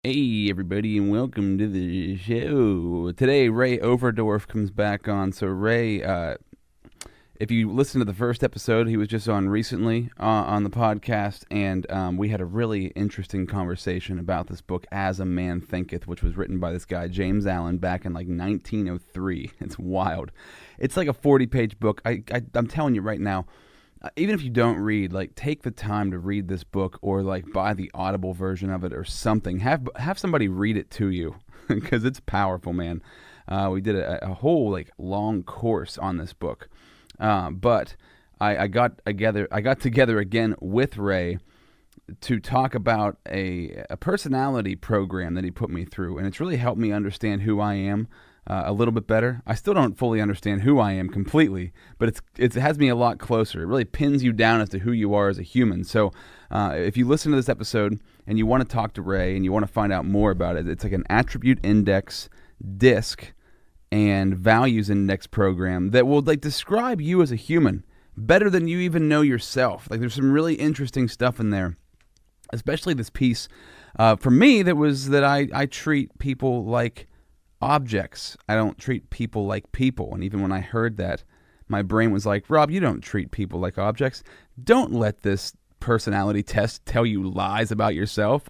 Hey, everybody, and welcome to the show. Today, Ray Overdorff comes back on. So, Ray, if you listen to the first episode, he was just on recently on the podcast, and we had a really interesting conversation about this book, As a Man Thinketh, which was written by this guy, James Allen, back in like 1903. It's wild. It's like a 40-page book. I'm telling you right now, even if you don't read, like, take the time to read this book, or like buy the Audible version of it or something. Have somebody read it to you because it's powerful, man. We did a whole like long course on this book, but I got together again with Ray to talk about a personality program that he put me through, and it's really helped me understand who I am a little bit better. I still don't fully understand who I am completely, but it has me a lot closer. It really pins you down as to who you are as a human. So if you listen to this episode and you want to talk to Ray and you want to find out more about it, it's like an attribute index, disc, and values index program that will like describe you as a human better than you even know yourself. Like, there's some really interesting stuff in there, especially this piece for me that was that I treat people like objects. I don't treat people like people. And even when I heard that, my brain was like, Rob, you don't treat people like objects. Don't let this personality test tell you lies about yourself.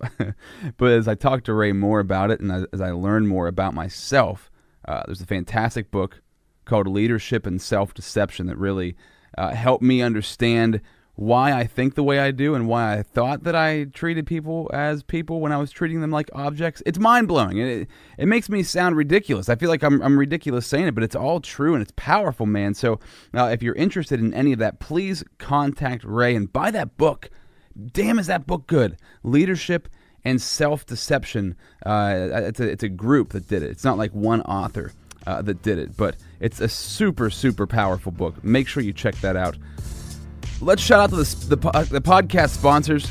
But as I talked to Ray more about it, and as I learned more about myself, there's a fantastic book called Leadership and Self-Deception that really helped me understand why I think the way I do and why I thought that I treated people as people when I was treating them like objects. It's mind-blowing. It makes me sound ridiculous. I feel like I'm ridiculous saying it, but it's all true and it's powerful, man. So if you're interested in any of that, please contact Ray and buy that book. Damn, is that book good? Leadership and Self-Deception. It's a group that did it. It's not like one author that did it, but it's a super, super powerful book. Make sure you check that out. Let's shout out to the podcast sponsors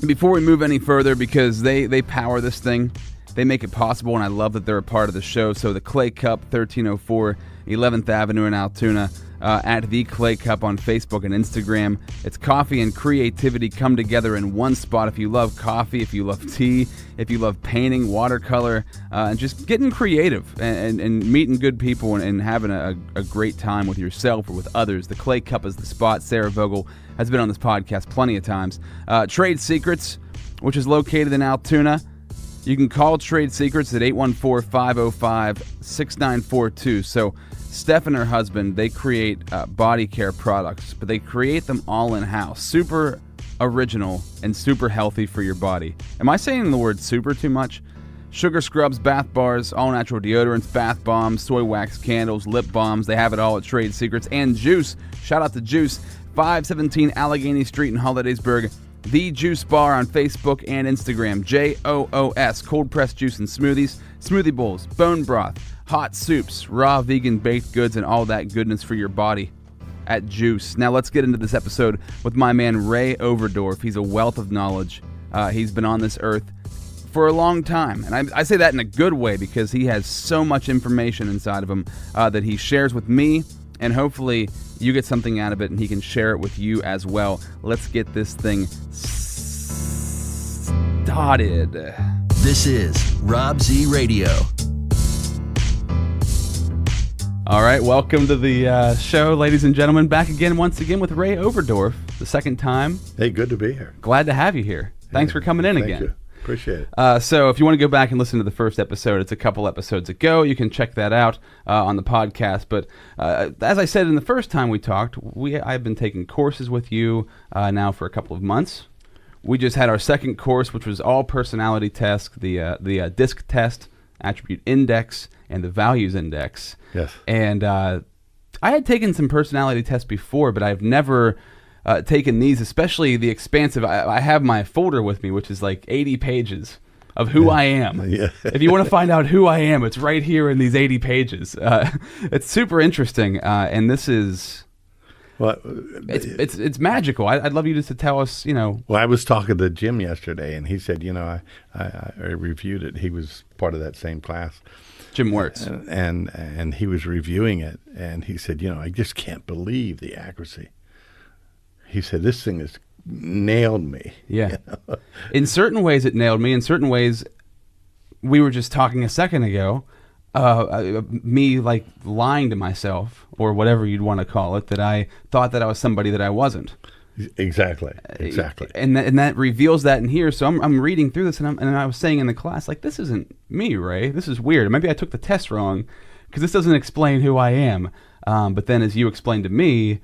before we move any further, because they power this thing. They make it possible, and I love that they're a part of the show. So the Clay Cup, 1304 11th Avenue in Altoona, at The Clay Cup on Facebook and Instagram. It's coffee and creativity come together in one spot. If you love coffee, if you love tea, if you love painting, watercolor, and just getting creative and meeting good people and having a great time with yourself or with others, the Clay Cup is the spot. Sarah Vogel has been on this podcast plenty of times. Trade Secrets, which is located in Altoona. You can call Trade Secrets at 814-505-6942. So Steph and her husband, they create body care products, but they create them all in-house. Super original and super healthy for your body. Am I saying the word super too much? Sugar scrubs, bath bars, all-natural deodorants, bath bombs, soy wax candles, lip balms. They have it all at Trade Secrets. And Juice. Shout out to Juice. 517 Allegheny Street in Hollidaysburg. The Juice Bar on Facebook and Instagram. JOOS. Cold pressed juice and smoothies, smoothie bowls, bone broth, hot soups, raw vegan baked goods, and all that goodness for your body at Juice. Now let's get into this episode with my man Ray Overdorff. He's a wealth of knowledge. He's been on this earth for a long time, and I say that in a good way because he has so much information inside of him that he shares with me, and hopefully you get something out of it and he can share it with you as well. Let's get this thing started. This is Rob Z Radio. All right, welcome to the show, ladies and gentlemen. Back again, once again, with Ray Overdorff, the second time. Hey, good to be here. Glad to have you here. Thanks for coming in again. Thank you. Appreciate it. So if you want to go back and listen to the first episode, it's a couple episodes ago. You can check that out on the podcast. But as I said in the first time we talked, I've been taking courses with you now for a couple of months. We just had our second course, which was all personality tests, the DISC test, attribute index, and the values index. Yes. And I had taken some personality tests before, but I've never taken these, especially the expansive. I have my folder with me, which is like 80 pages of who I am. Yeah. If you want to find out who I am, it's right here in these 80 pages. It's super interesting, and this is... Well, it's magical. I'd love you just to tell us, Well, I was talking to Jim yesterday, and he said, I reviewed it. He was part of that same class. Jim Wirtz. And he was reviewing it, and he said, I just can't believe the accuracy. He said, this thing has nailed me. Yeah. In certain ways, it nailed me. In certain ways, we were just talking a second ago, me like lying to myself or whatever you'd want to call it, that I thought that I was somebody that I wasn't. Exactly. And that reveals that in here. So I'm reading through this, and I was saying in the class, like, this isn't me, Ray. This is weird. Maybe I took the test wrong because this doesn't explain who I am. But then as you explained to me,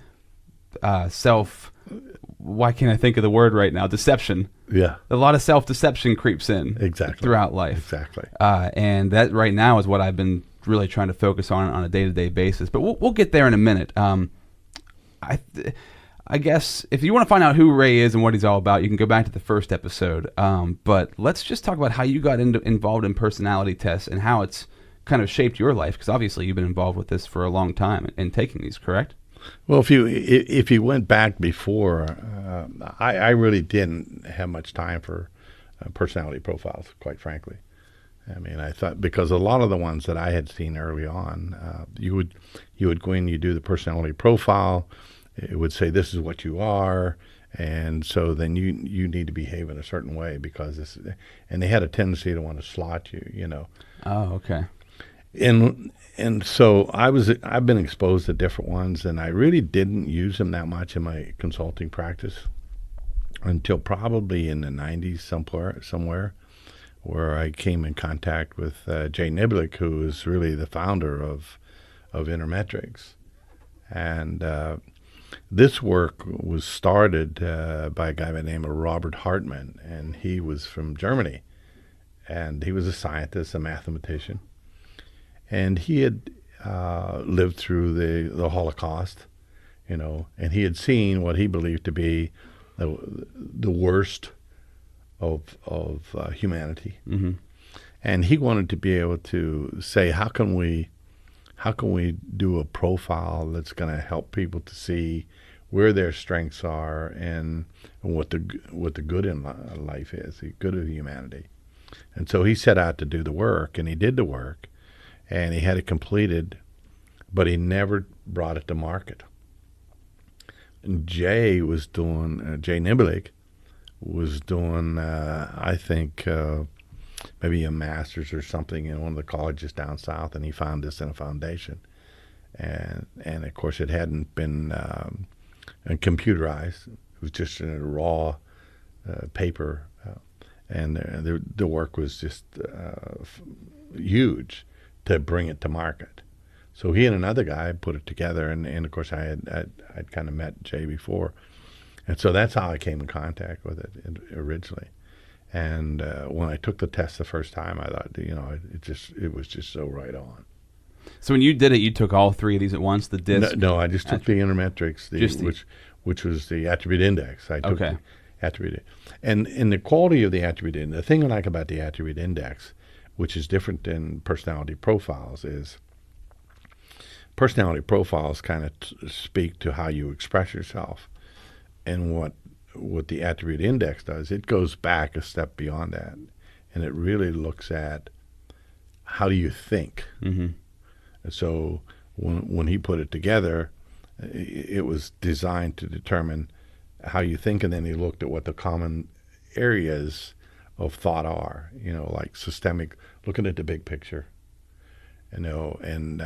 why can't I think of the word right now? Deception. Yeah. A lot of self-deception creeps in throughout life. Exactly. And that right now is what I've been really trying to focus on a day-to-day basis. But we'll get there in a minute. I guess if you want to find out who Ray is and what he's all about, you can go back to the first episode. But let's just talk about how you got involved in personality tests and how it's kind of shaped your life, because obviously you've been involved with this for a long time and taking these, correct? Well, if you went back before, I really didn't have much time for personality profiles, quite frankly. I mean, I thought, because a lot of the ones that I had seen early on, you would go in, you do the personality profile. It would say this is what you are, and so then you need to behave in a certain way because this. And they had a tendency to want to slot you, you know. Oh, okay. And so I've been exposed to different ones, and I really didn't use them that much in my consulting practice until probably in the 90s somewhere, where I came in contact with Jay Niblick, who is really the founder of Intermetrics. And this work was started by a guy by the name of Robert Hartman, and he was from Germany. And he was a scientist, a mathematician. And he had lived through the Holocaust, you know, and he had seen what he believed to be the worst of humanity. Mm-hmm. And he wanted to be able to say, how can we do a profile that's going to help people to see where their strengths are and what the good in life is, the good of humanity. And so he set out to do the work, and he did the work. And he had it completed, but he never brought it to market. And Jay Niblick was doing, I think, maybe a master's or something in one of the colleges down south, and he found this in a foundation. And of course, it hadn't been computerized. It was just in a raw paper, and the work was just huge to bring it to market. So he and another guy put it together, and of course I'd kind of met Jay before, and so that's how I came in contact with it originally. And when I took the test the first time, I thought, you know, it was just so right on. So when you did it, you took all three of these at once, the DISC? No, I just took the Intermetrics, which was the attribute index. I took the attribute, and the quality of the attribute index. The thing I like about the attribute index, which is different than personality profiles, is personality profiles kind of speak to how you express yourself. And what the attribute index does, it goes back a step beyond that. And it really looks at how do you think. Mm-hmm. And so when he put it together, it was designed to determine how you think, and then he looked at what the common areas of thought are, you know, like systemic, looking at the big picture, you know, and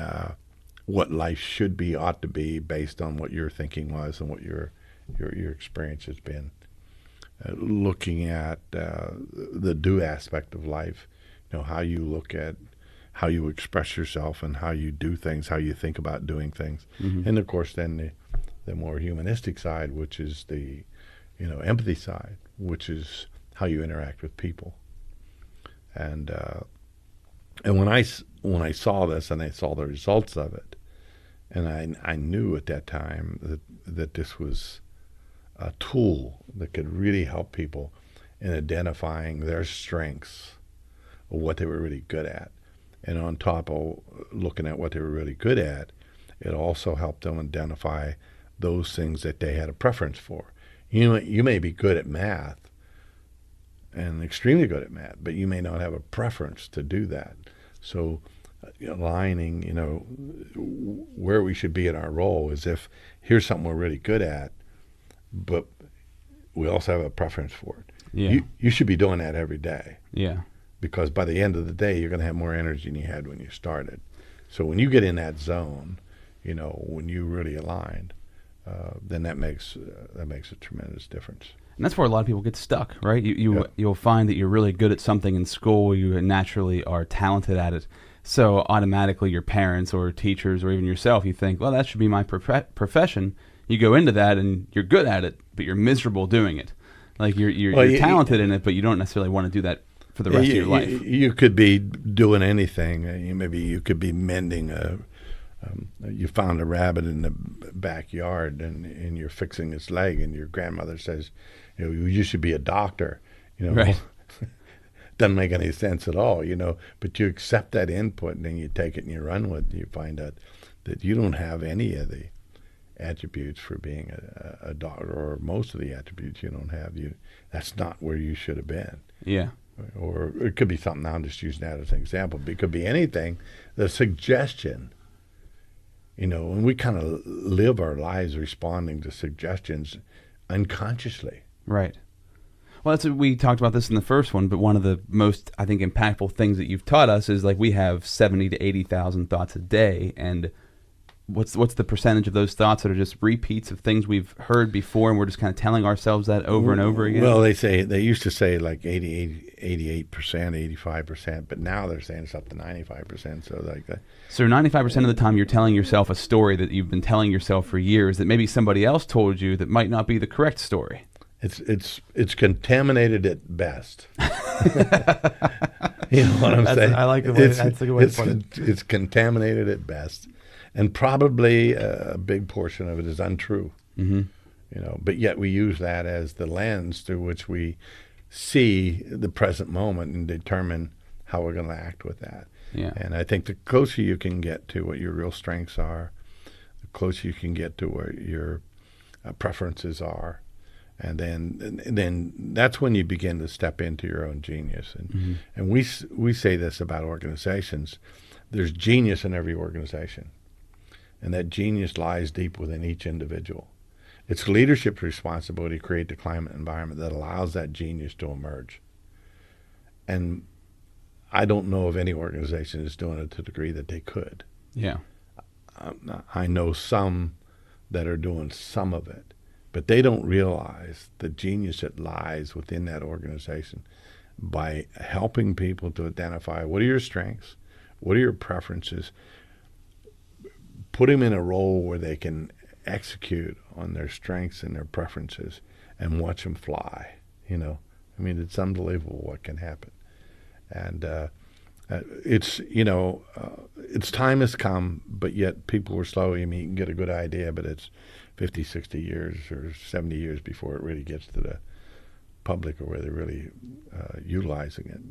what life should be, ought to be, based on what your thinking was and what your experience has been. Looking at the do aspect of life, you know, how you look at how you express yourself and how you do things, how you think about doing things. Mm-hmm. And of course then the more humanistic side, which is the, you know, empathy side, which is how you interact with people. And when I saw this and I saw the results of it, and I knew at that time that this was a tool that could really help people in identifying their strengths or what they were really good at. And on top of looking at what they were really good at, it also helped them identify those things that they had a preference for. You may be good at math, and extremely good at math, but you may not have a preference to do that. So aligning, you know, where we should be in our role is if here's something we're really good at, but we also have a preference for it. Yeah. You should be doing that every day. Yeah. because by the end of the day, you're going to have more energy than you had when you started. So when you get in that zone, when you really aligned, then that makes a tremendous difference. And that's where a lot of people get stuck, right? You'll find that you're really good at something in school. You naturally are talented at it. So automatically your parents or teachers or even yourself, you think, well, that should be my profession. You go into that and you're good at it, but you're miserable doing it. Like you're talented in it, but you don't necessarily want to do that for the rest of your life. You could be doing anything. Maybe you could be mending you found a rabbit in the backyard and you're fixing its leg, and your grandmother says, you should be a doctor. Right. Doesn't make any sense at all, but you accept that input and then you take it and you run with it. You find out that you don't have any of the attributes for being a doctor, or most of the attributes you don't have. That's not where you should have been. Yeah. Or it could be something. I'm just using that as an example. But it could be anything. The suggestion, and we kind of live our lives responding to suggestions unconsciously. Right. Well, we talked about this in the first one, but one of the most, I think, impactful things that you've taught us is like we have 70 to 80,000 thoughts a day, and what's the percentage of those thoughts that are just repeats of things we've heard before, and we're just kind of telling ourselves that over and over again? Well, they used to say like 88%, 85%, but now they're saying it's up to 95%. So like that. So 95% of the time you're telling yourself a story that you've been telling yourself for years that maybe somebody else told you that might not be the correct story. It's contaminated at best. You know what I'm saying? I like the way that's a good way to put it. It's contaminated at best, and probably a big portion of it is untrue. Mm-hmm. But yet we use that as the lens through which we see the present moment and determine how we're going to act with that. Yeah. And I think the closer you can get to what your real strengths are, the closer you can get to where your preferences are. And then that's when you begin to step into your own genius. And we say this about organizations. There's genius in every organization. And that genius lies deep within each individual. It's leadership's responsibility to create the climate environment that allows that genius to emerge. And I don't know of any organization that's doing it to the degree that they could. Yeah. I know some that are doing some of it. But they don't realize the genius that lies within that organization by helping people to identify what are your strengths, what are your preferences, put them in a role where they can execute on their strengths and their preferences and watch them fly. It's unbelievable what can happen. And its time has come, but yet people were slow. You can get a good idea, but it's 50, 60 years or 70 years before it really gets to the public or where they're really utilizing it.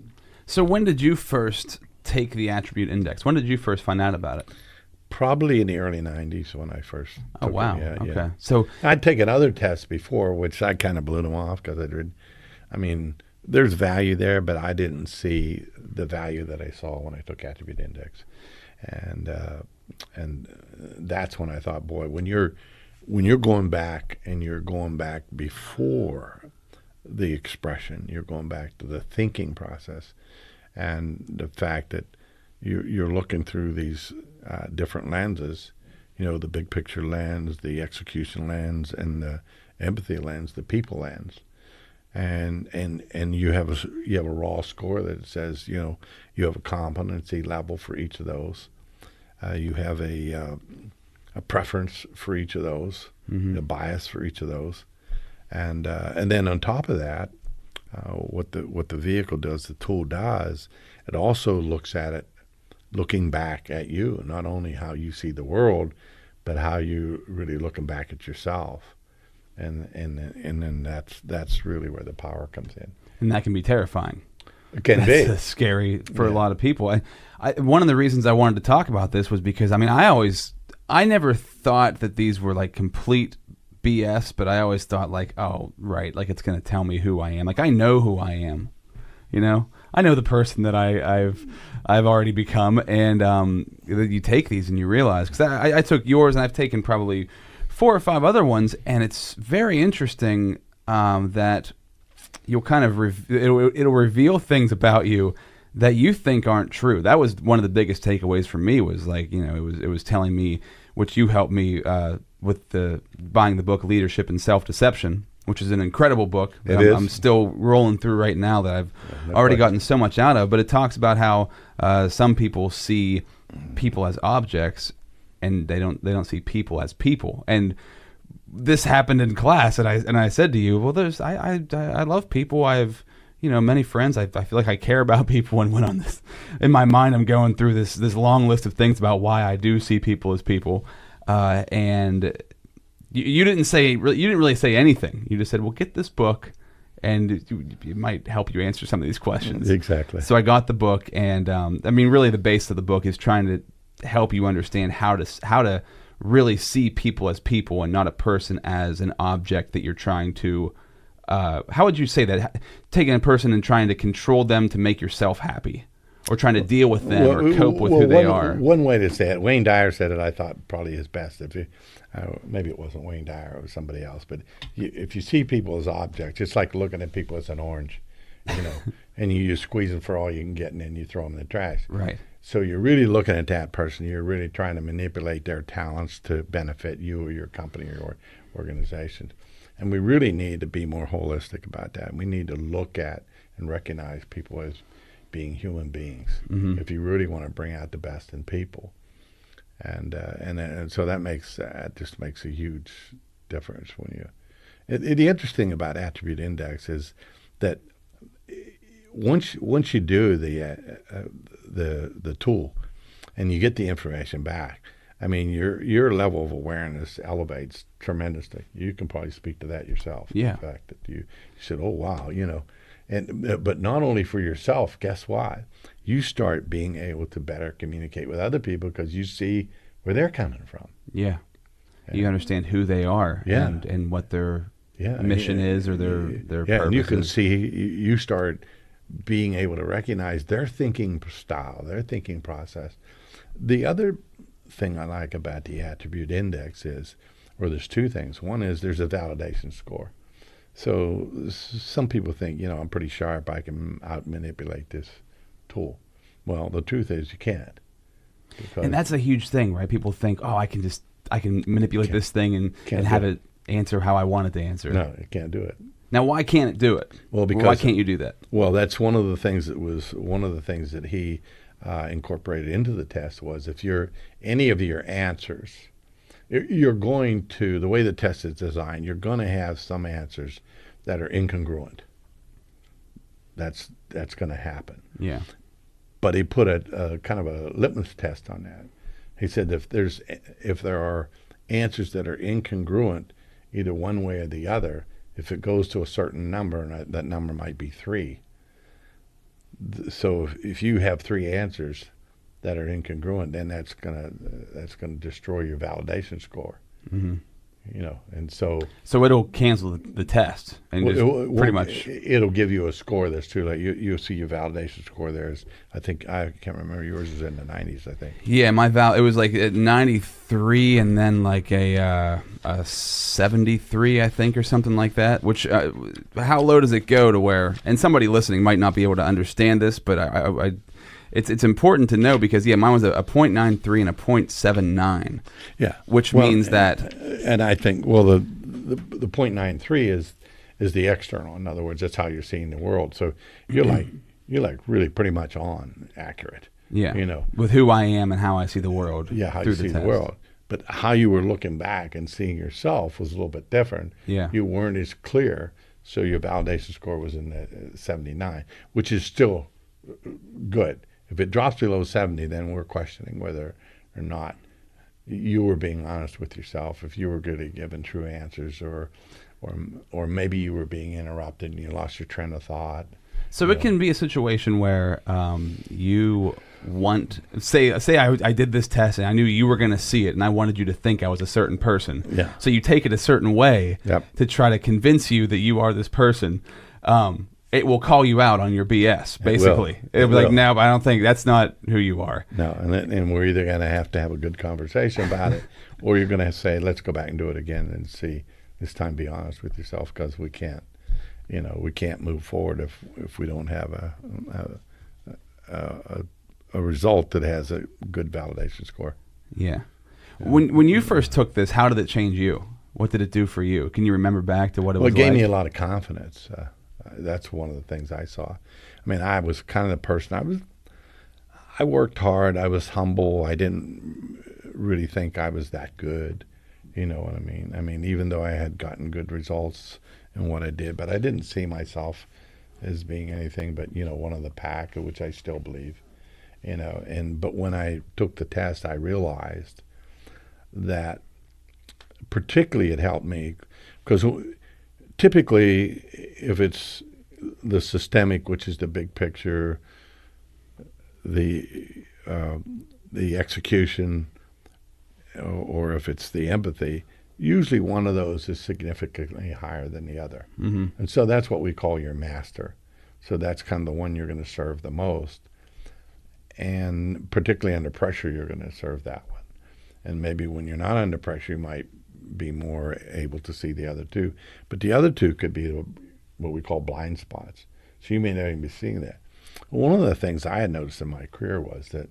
So when did you first take the attribute index? When did you first find out about it? Probably in the early 90s when I first took it. Wow. Yeah, okay. Yeah. So I'd taken other tests before, which I kind of blew them off because there's value there, but I didn't see the value that I saw when I took attribute index. And that's when I thought, boy, when you're going back and you're going back before the expression, you're going back to the thinking process, and the fact that you're looking through these different lenses, the big picture lens, the execution lens, and the empathy lens, the people lens, and you have a raw score that says you have a competency level for each of those, you have a preference for each of those, a bias for each of those, and then on top of that, what the vehicle does, the tool does, it also looks at it, looking back at you, not only how you see the world, but how you really looking back at yourself, and then that's really where the power comes in. And that can be terrifying. It can be. That's scary for a lot of people. One of the reasons I wanted to talk about this was because I never thought that these were like complete BS, but I always thought like, oh, right, like it's going to tell me who I am. Like I know who I am, I know the person that I've already become, and you take these and you realize, because I took yours and I've taken probably 4 or 5 other ones, and it's very interesting that you'll kind of it'll reveal things about you that you think aren't true. That was one of the biggest takeaways for me, was like, it was telling me, which you helped me with buying the book Leadership and Self-Deception, which is an incredible book that I'm still rolling through right now, that I've already gotten so much out of. But it talks about how some people see people as objects, and they don't see people as people. And this happened in class, and I said to you, well, I love people. I've many friends. I feel like I care about people, and went on this. In my mind, I'm going through this long list of things about why I do see people as people, and you didn't really say anything. You just said, well, get this book, and it might help you answer some of these questions. Exactly. So I got the book, and really the base of the book is trying to help you understand how to really see people as people, and not a person as an object that you're trying to. How would you say that? Taking a person and trying to control them to make yourself happy, or trying to deal with them or cope with who they are. One way to say it, Wayne Dyer said it, I thought probably is best. Maybe it wasn't Wayne Dyer, it was somebody else, but if you see people as objects, it's like looking at people as an orange, and you just squeeze them for all you can get, and then you throw them in the trash. Right. So you're really looking at that person. You're really trying to manipulate their talents to benefit you or your company or your organization. And we really need to be more holistic about that. We need to look at and recognize people as being human beings. Mm-hmm. If you really want to bring out the best in people, and so that just makes a huge difference when you. The interesting about Attribute Index is that once you do the tool, and you get the information back, I mean, your level of awareness elevates tremendously. You can probably speak to that yourself. Yeah. The fact that you said, "Oh wow," but not only for yourself. Guess what? You start being able to better communicate with other people because you see where they're coming from. Yeah. You understand who they are. Yeah. And what their mission is, or their purpose. And you can see, you start being able to recognize their thinking style, their thinking process. The other thing I like about the Attribute Index is, or there's two things. One is there's a validation score. So some people think, I'm pretty sharp, I can out-manipulate this tool. Well, the truth is you can't. And that's a huge thing, right? People think, I can manipulate this thing and have it answer how I want it to answer. No, it can't do it. Now, why can't it do it? Well, because why can't you do that? Well, that's one of the things that he incorporated into the test was if any of your answers, you're going to, the way the test is designed, you're going to have some answers that are incongruent. That's going to happen. Yeah. But he put a kind of a litmus test on that. He said if there are answers that are incongruent, either one way or the other, if it goes to a certain number, and that number might be 3. So if you have 3 answers that are incongruent, then that's gonna destroy your validation score. Mm-hmm. And so it'll cancel the test, and pretty much it'll give you a score that's too late. You'll see your validation score there is, I can't remember, yours is in the 90s, I think. Yeah, my it was like at 93, and then like a 73, I think, or something like that. Which how low does it go to where? And somebody listening might not be able to understand this, but it's important to know, because mine was a 0.93 and a 0.79. Yeah, which means that. And I think the 0.93 is the external. In other words, that's how you're seeing the world. So you're like really pretty much on accurate. Yeah. With who I am and how I see the world. Yeah, how you see the world. But how you were looking back and seeing yourself was a little bit different. Yeah. You weren't as clear, so your validation score was in the 79, which is still good. If it drops below 70, then we're questioning whether or not you were being honest with yourself, if you were really giving true answers, or maybe you were being interrupted and you lost your train of thought. So it can be a situation where you want, say I did this test and I knew you were going to see it, and I wanted you to think I was a certain person. Yeah. So you take it a certain way to try to convince you that you are this person. It will call you out on your BS, basically. It'll be like, no, I don't think that's not who you are. No, and we're either going to have a good conversation about it, or you're going to say, let's go back and do it again and see. This time, be honest with yourself, because we can't move forward if we don't have a result that has a good validation score. Yeah. When you first took this, how did it change you? What did it do for you? Can you remember back to what it was like? Well, it gave me a lot of confidence. That's one of the things I saw. I mean, I was kind of the person. I worked hard. I was humble. I didn't really think I was that good. You know what I mean? I mean, even though I had gotten good results in what I did, but I didn't see myself as being anything but, one of the pack, which I still believe. But when I took the test, I realized that particularly it helped me because typically if it's the systemic, which is the big picture, the execution, or if it's the empathy, usually one of those is significantly higher than the other. Mm-hmm. And so that's what we call your master. So that's kind of the one you're going to serve the most. And particularly under pressure, you're going to serve that one. And maybe when you're not under pressure, you might be more able to see the other two. But the other two could be what we call blind spots. So you may not even be seeing that. One of the things I had noticed in my career was that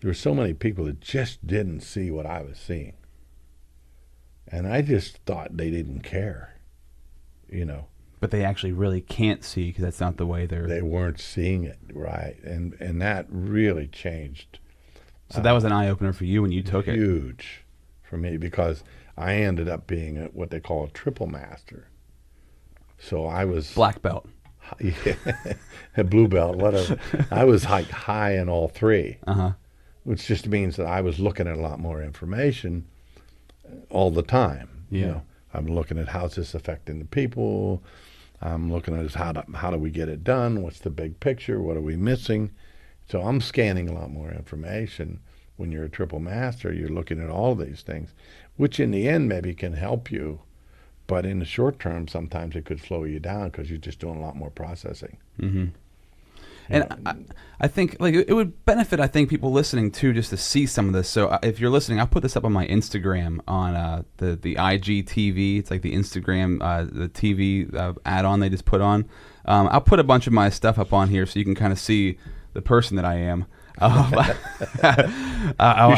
there were so many people that just didn't see what I was seeing. And I just thought they didn't care, But they actually really can't see because that's not the way they weren't seeing it, right? And that really changed. So that was an eye-opener for you when you took it? Huge for me because I ended up being what they call a triple master. So I was... Black belt. Yeah, a blue belt, whatever. I was high in all three, which just means that I was looking at a lot more information all the time. Yeah. I'm looking at how's this affecting the people. I'm looking at how do we get it done? What's the big picture? What are we missing? So I'm scanning a lot more information. When you're a triple master, you're looking at all these things, which in the end maybe can help you. But in the short term, sometimes it could slow you down because you're just doing a lot more processing. Mm-hmm. And I think it would benefit, people listening too, just to see some of this. So if you're listening, I'll put this up on my Instagram on the IGTV. It's like the Instagram, the TV add-on they just put on. I'll put a bunch of my stuff up on here so you can kind of see the person that I am. You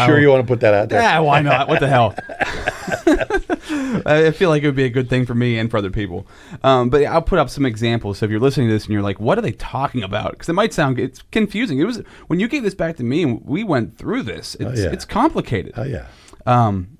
sure you want to put that out there? Yeah, why not? What the hell? I feel like it would be a good thing for me and for other people. But I'll put up some examples. So if you're listening to this and you're like, what are they talking about? Because it might sound, it's confusing. It was when you gave this back to me and we went through this. It's complicated. Oh, yeah.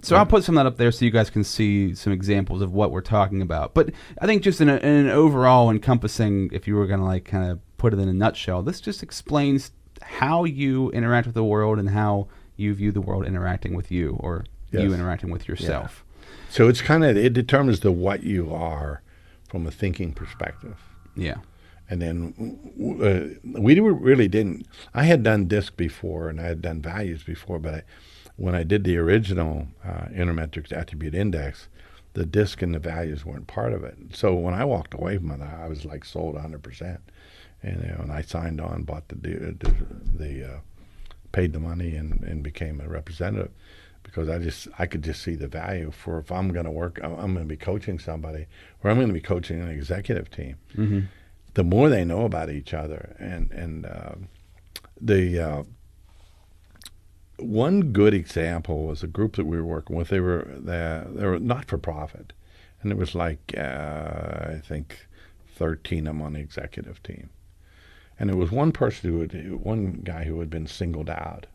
So I'll put some of that up there so you guys can see some examples of what we're talking about. But I think just in an overall encompassing, if you were going to kind of put it in a nutshell, this just explains how you interact with the world and how you view the world interacting with you, or you interacting with yourself. Yeah. So it's it determines what you are from a thinking perspective. Yeah. And then we really didn't. I had done DISC before and I had done values before, but when I did the original Intermetrics Attribute Index, the DISC and the values weren't part of it. So when I walked away from it, I was sold 100%. And I signed on, bought paid the money and became a representative because I could just see the value for if I'm going to work, I'm going to be coaching somebody, or I'm going to be coaching an executive team. Mm-hmm. The more they know about each other, and the one good example was a group that we were working with. They were not for profit, and it was I think 13 of them on the executive team. And there was one guy who had been singled out,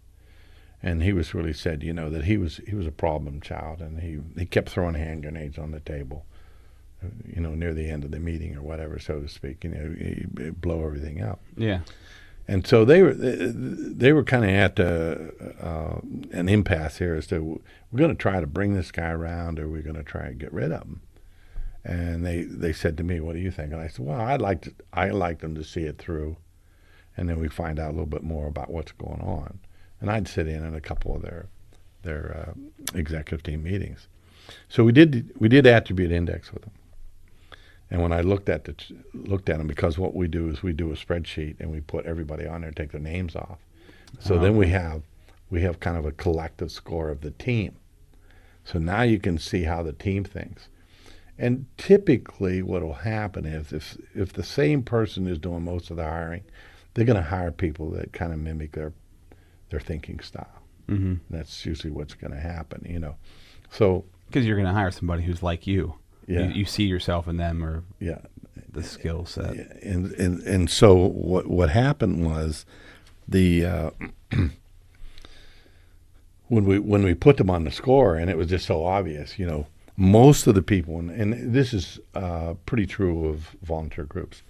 and he was really said, that he was a problem child, and he kept throwing hand grenades on the table, near the end of the meeting or whatever, so to speak. He'd blow everything up. Yeah. And so they were kind of at an impasse here as to we're going to try to bring this guy around, or we're going to try and get rid of him. And they said to me, "What do you think?" And I said, "Well, I'd like them to see it through, and then we find out a little bit more about what's going on." And I'd sit in on a couple of their executive team meetings. So we did attribute index with them. And when I looked at them, because what we do is we do a spreadsheet and we put everybody on there, take their names off. So then we have kind of a collective score of the team. So now you can see how the team thinks. And typically what will happen is if the same person is doing most of the hiring, they're going to hire people that kind of mimic their thinking style. Mm-hmm. That's usually what's going to happen, So because you're going to hire somebody who's like you. Yeah. You see yourself in them, or yeah, the skill set. and so what happened was the when we put them on the score, and it was just so obvious, most of the people, and this is pretty true of volunteer groups,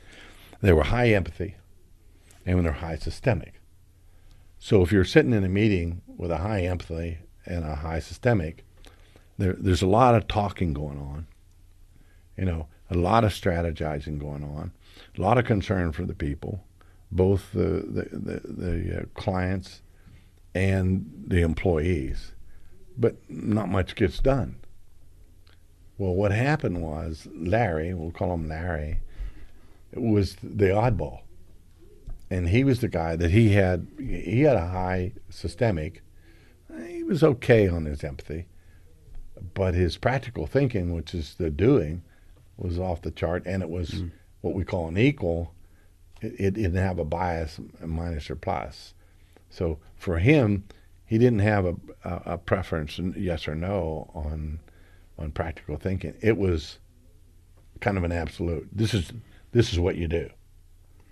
they were high empathy, and when they're high systemic. So if you're sitting in a meeting with a high empathy and a high systemic, there's a lot of talking going on, a lot of strategizing going on, a lot of concern for the people, both the clients and the employees, but not much gets done. Well, what happened was Larry, we'll call him Larry, was the oddball. And he was the guy that he had a high systemic. He was okay on his empathy, but his practical thinking, which is the doing, was off the chart, and it was what we call an equal. It didn't have a bias, a minus or plus. So for him, he didn't have a preference, yes or no, on practical thinking. It was kind of an absolute. This is what you do.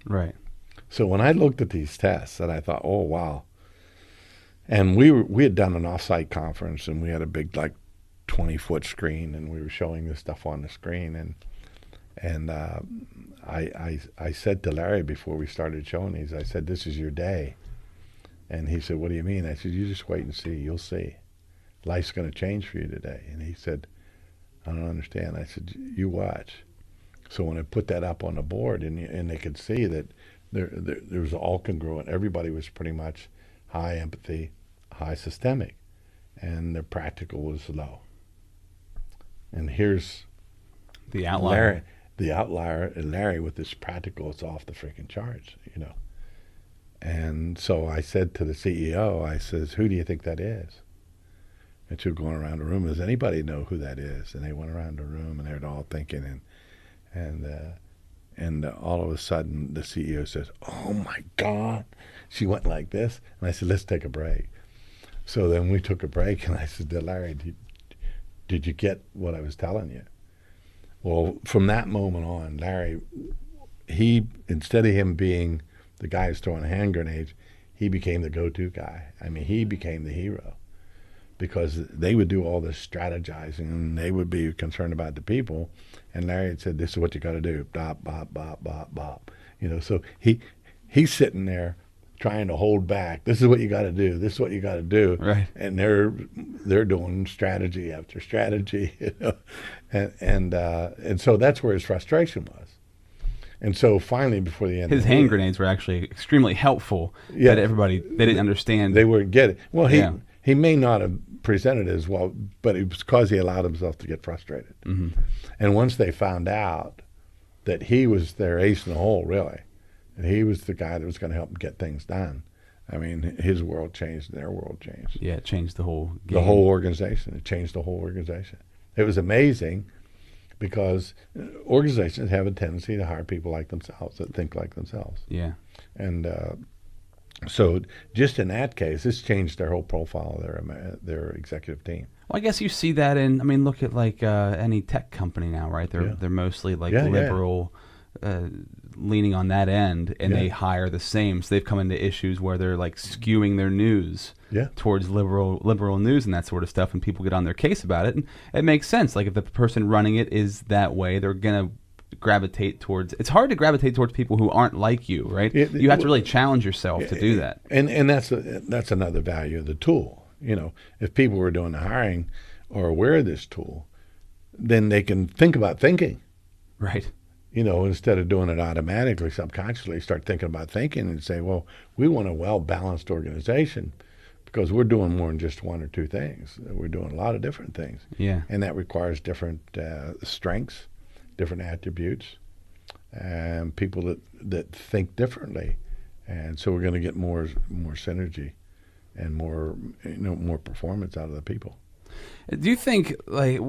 Right. So when I looked at these tests, and I thought, oh wow. And we had done an offsite conference, and we had a big 20-foot screen, and we were showing this stuff on the screen, and I said to Larry before we started showing these, I said, this is your day. And he said, what do you mean? I said, you just wait and see. You'll see. Life's going to change for you today. And he said, I don't understand. I said, you watch. So when I put that up on the board, and they could see that there was all congruent. Everybody was pretty much high empathy, high systemic, and their practical was low. And here's the outlier. Larry with this practical is off the freaking charts, And so I said to the CEO, I says, who do you think that is? And she was going around the room, does anybody know who that is? And they went around the room, and they were all thinking, and all of a sudden the CEO says, oh my God. She went like this, and I said, let's take a break. So then we took a break, and I said to Larry, did you get what I was telling you? Well, from that moment on, Larry, instead of him being the guy who's throwing hand grenades, he became the go-to guy. I mean, he became the hero, because they would do all this strategizing, and they would be concerned about the people. And Larry had said, this is what you got to do, bop, bop, bop, bop, bop. So he's sitting there trying to hold back. This is what you got to do. This is what you got to do. Right. And they're doing strategy after strategy, and so that's where his frustration was. And so finally, before the end, his hand grenades were actually extremely helpful. Yeah, that they didn't understand. They wouldn't get it. Well, he may not have presented as well, but it was because he allowed himself to get frustrated. Mm-hmm. And once they found out that he was their ace in the hole, really, and he was the guy that was going to help them get things done, I mean, his world changed and their world changed. Yeah, it changed the whole game. The whole organization. It changed the whole organization. It was amazing, because organizations have a tendency to hire people like themselves, that think like themselves. Yeah. And so just in that case, this changed their whole profile of their executive team. Well, I guess you see that look at any tech company now, right? They're mostly liberal, leaning on that end, and they hire the same. So they've come into issues where they're skewing their news towards liberal news and that sort of stuff, and people get on their case about it. And it makes sense. If the person running it is that way, they're gonna gravitate towards. It's hard to gravitate towards people who aren't like you, right? You have to really challenge yourself to do that. And that's another value of the tool. If people were doing the hiring or aware of this tool, then they can think about thinking. Right. Instead of doing it automatically, subconsciously, start thinking about thinking and say, well, we want a well-balanced organization, because we're doing more than just one or two things. We're doing a lot of different things. Yeah. And that requires different strengths, different attributes, and people that think differently. And so we're going to get more synergy and more performance out of the people. Do you think, like,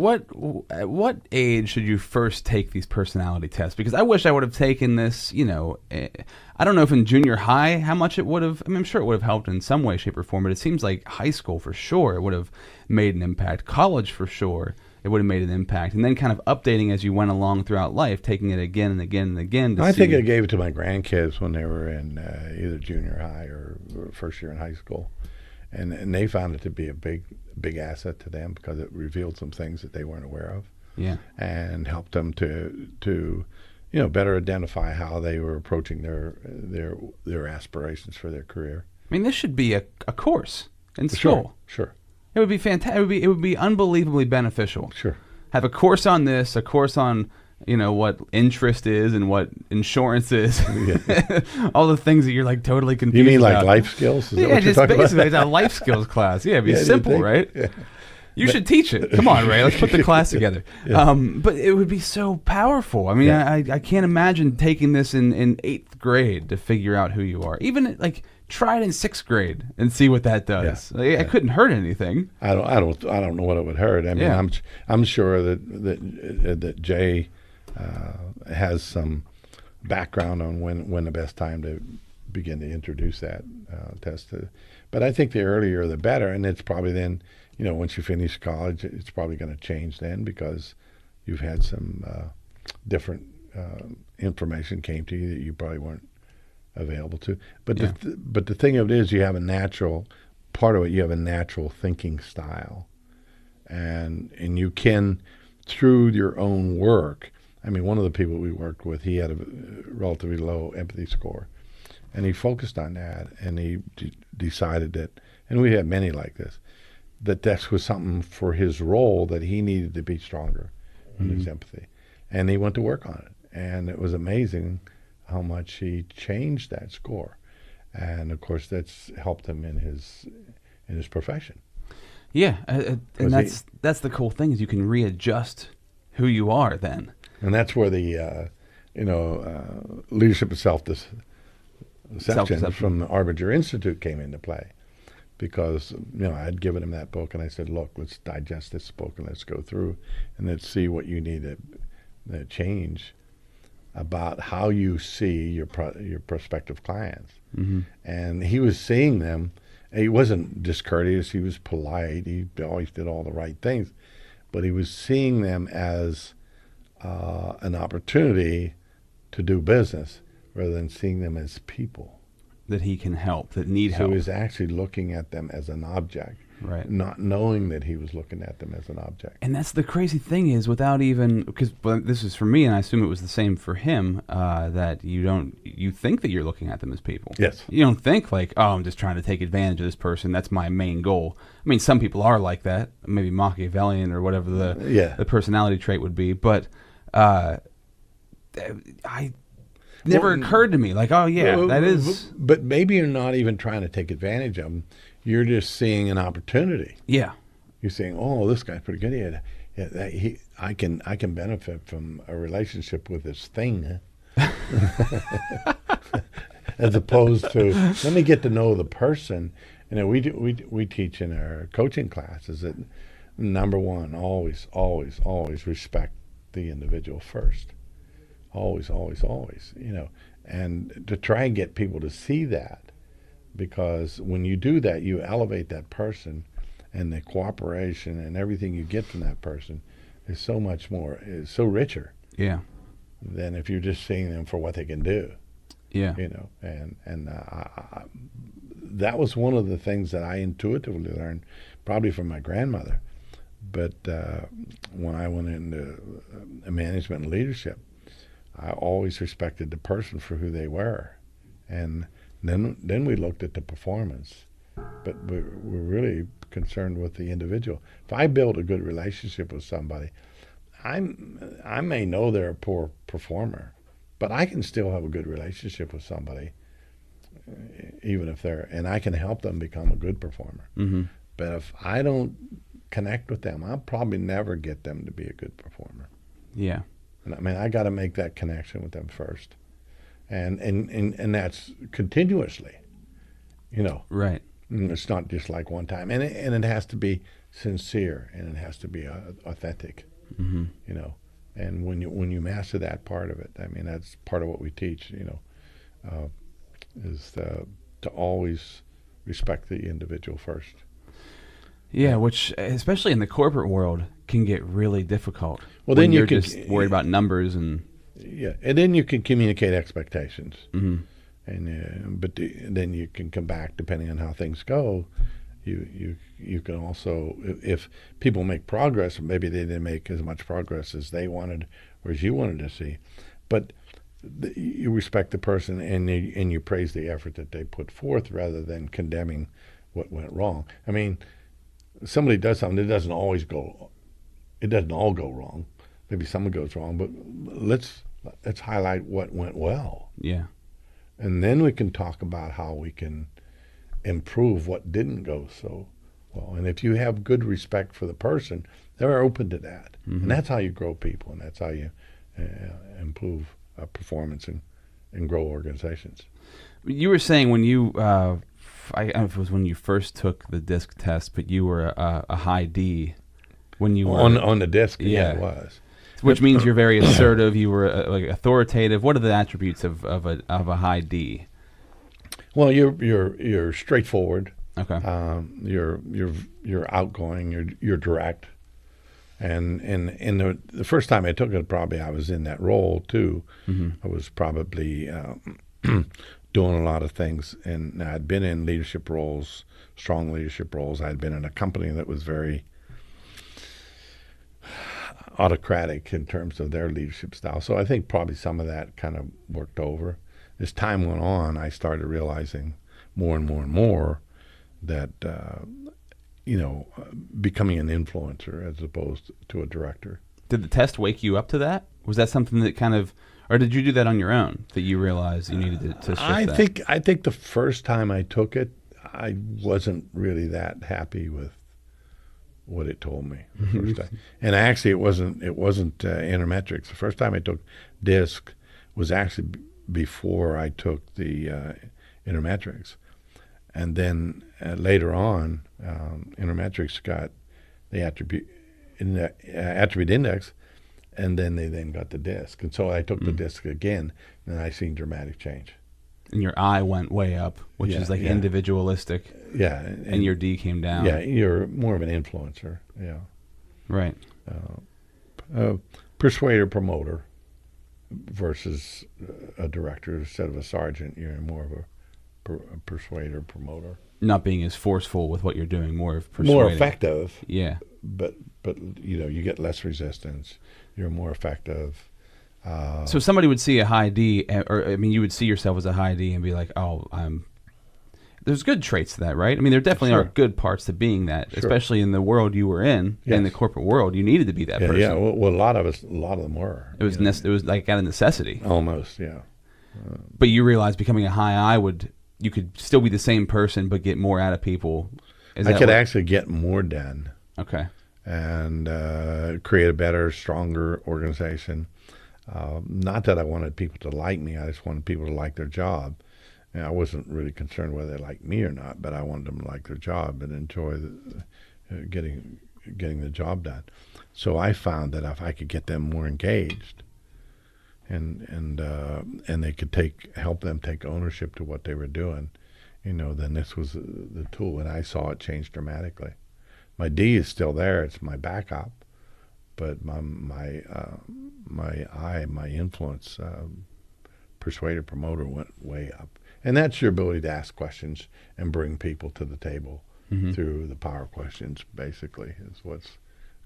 at what age should you first take these personality tests? Because I wish I would have taken this, I don't know if in junior high how much it would have. I mean, I'm sure it would have helped in some way, shape, or form, but it seems like high school for sure it would have made an impact. College for sure it would have made an impact. And then kind of updating as you went along throughout life, taking it again and again and again. I think I gave it to my grandkids when they were in either junior high or first year in high school. And they found it to be a big asset to them because it revealed some things that they weren't aware of. Yeah. And helped them to better identify how they were approaching their aspirations for their career. I mean, this should be a course in school. Sure. It would be fantastic. It would be unbelievably beneficial. Sure. Have a course on this, a course on what interest is and what insurance is, all the things that you're like totally confused. You mean like about. Life skills? Is that yeah, what just you're talking basically about? It's a life skills class. Yeah, it'd be Yeah, simple, right? Yeah. You should teach it. Come on, Ray. Let's put the class together. Yeah. But it would be so powerful. I mean, I can't imagine taking this in 8th grade to figure out who you are. Even like try it in 6th grade and see what that does. It couldn't hurt anything. I don't know what it would hurt. I mean, I'm sure that Jay has some background on when the best time to begin to introduce that test. But I think the earlier the better, and it's probably then, once you finish college, it's probably going to change then because you've had some different information came to you that you probably weren't available to. But the thing of it is, you have a natural thinking style, and you can, through your own work. I mean, one of the people we worked with, he had a relatively low empathy score, and he focused on that, and he decided that, and we had many like this, that was something for his role that he needed to be stronger in his empathy, and he went to work on it, and it was amazing how much he changed that score, and of course that's helped him in his profession. Yeah, and that's the cool thing is you can readjust who you are then. And that's where the leadership of self-deception from the Arbiter Institute came into play, because I'd given him that book and I said, look, let's digest this book and let's go through and let's see what you need to change about how you see your prospective clients. Mm-hmm. And he was seeing them. He wasn't discourteous. He was polite. He always did all the right things, but he was seeing them as an opportunity to do business rather than seeing them as people that he can help, that need help. So he was actually looking at them as an object, right? Not knowing that he was looking at them as an object. And that's the crazy thing is, without even, because this is for me, and I assume it was the same for him, that you think that you're looking at them as people. Yes. You don't think like, oh, I'm just trying to take advantage of this person. That's my main goal. I mean, some people are like that, maybe Machiavellian or whatever the personality trait would be, but never occurred to me like, oh yeah, that is. But maybe you're not even trying to take advantage of them. You're just seeing an opportunity. Yeah. You're saying, oh, this guy's pretty good. I can benefit from a relationship with this thing, as opposed to let me get to know the person. We teach in our coaching classes that number one, always respect the individual first. Always, and to try and get people to see that, because when you do that, you elevate that person, and the cooperation and everything you get from that person is so much more, is so richer. Yeah. Than if you're just seeing them for what they can do. Yeah. That was one of the things that I intuitively learned, probably from my grandmother. But when I went into management and leadership, I always respected the person for who they were, and then we looked at the performance, but we're really concerned with the individual. If I build a good relationship with somebody, I may know they're a poor performer, but I can still have a good relationship with somebody, even if and I can help them become a good performer. Mm-hmm. But if I don't connect with them, I'll probably never get them to be a good performer. Yeah. I mean, I got to make that connection with them first, and that's continuously, Right. It's not just like one time, and it has to be sincere, and it has to be authentic. Mm-hmm. You know, and when you master that part of it, I mean, that's part of what we teach. You know, is to always respect the individual first. Yeah, which especially in the corporate world can get really difficult. Well, when then you're just worried about numbers and and then you can communicate expectations, mm-hmm. and then you can come back depending on how things go. You can also, if people make progress, maybe they didn't make as much progress as they wanted or as you wanted to see, but you respect the person and you praise the effort that they put forth rather than condemning what went wrong. I mean, somebody does something, it doesn't all go wrong. Maybe something goes wrong, but let's highlight what went well. Yeah. And then we can talk about how we can improve what didn't go so well. And if you have good respect for the person, they're open to that. Mm-hmm. And that's how you grow people, and that's how you improve performance and grow organizations. You were saying when you, I don't know if it was when you first took the DISC test, but you were a high D when you were on the DISC. Yeah, it was. Which means you're very assertive. You were like authoritative. What are the attributes of a high D? Well, you're straightforward. Okay. You're outgoing. You're direct. And the first time I took it, probably I was in that role too. Mm-hmm. I was probably doing a lot of things, and I'd been in leadership roles, strong leadership roles. I'd been in a company that was very autocratic in terms of their leadership style. So I think probably some of that kind of worked over. As time went on, I started realizing more and more and more that becoming an influencer as opposed to a director. Did the test wake you up to that? Was that something that kind of, or did you do that on your own, that you realized you needed to shift that? I think the first time I took it, I wasn't really that happy with what it told me the first time. And actually, it wasn't intermetrics. The first time I took DISC was actually before I took the intermetrics. And then later on, intermetrics got the attribute index, and then they got the DISC. And so I took the DISC again, and I seen dramatic change. And your I went way up, which is like individualistic. Yeah. And your D came down. Yeah, you're more of an influencer. Yeah. Right. Persuader, promoter versus a director. Instead of a sergeant, you're more of a persuader, promoter. Not being as forceful with what you're doing, more of persuading. More effective. Yeah. But you get less resistance. You're more effective. So somebody would see a high D, or I mean, you would see yourself as a high D and be like, "Oh, there's good traits to that, right?" I mean, there definitely are good parts to being that, especially in the world you were in, in the corporate world. You needed to be that person. Yeah, well, a lot of them were. It was it was like out of necessity. Almost, yeah. But you realized becoming a high I you could still be the same person, but get more out of people. I could actually get more done. Okay. And create a better, stronger organization. Not that I wanted people to like me. I just wanted people to like their job. And I wasn't really concerned whether they liked me or not, but I wanted them to like their job and enjoy getting the job done. So I found that if I could get them more engaged, and they could help them take ownership to what they were doing, then this was the tool, and I saw it change dramatically. My D is still there; it's my backup, but my influence, persuader, promoter went way up, and that's your ability to ask questions and bring people to the table through the power questions. Basically, is what's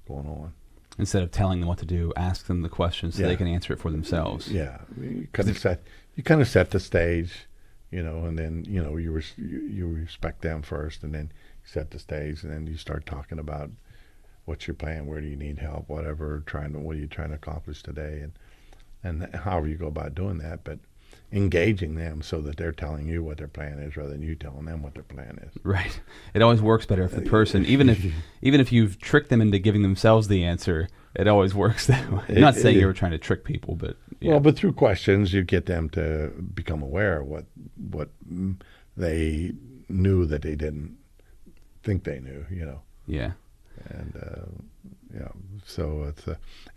going on. Instead of telling them what to do, ask them the questions so they can answer it for themselves. Yeah, you kind of set the stage, and then you respect them first, and then you set the stage, and then you start talking about what's your plan, where do you need help, whatever, what are you trying to accomplish today, and however you go about doing that, but engaging them so that they're telling you what their plan is rather than you telling them what their plan is. Right. It always works better if the person, even if you've tricked them into giving themselves the answer, it always works that way. I'm not saying you were trying to trick people, but yeah. Well, but through questions, you get them to become aware of what they knew that they didn't think they knew, Yeah. And so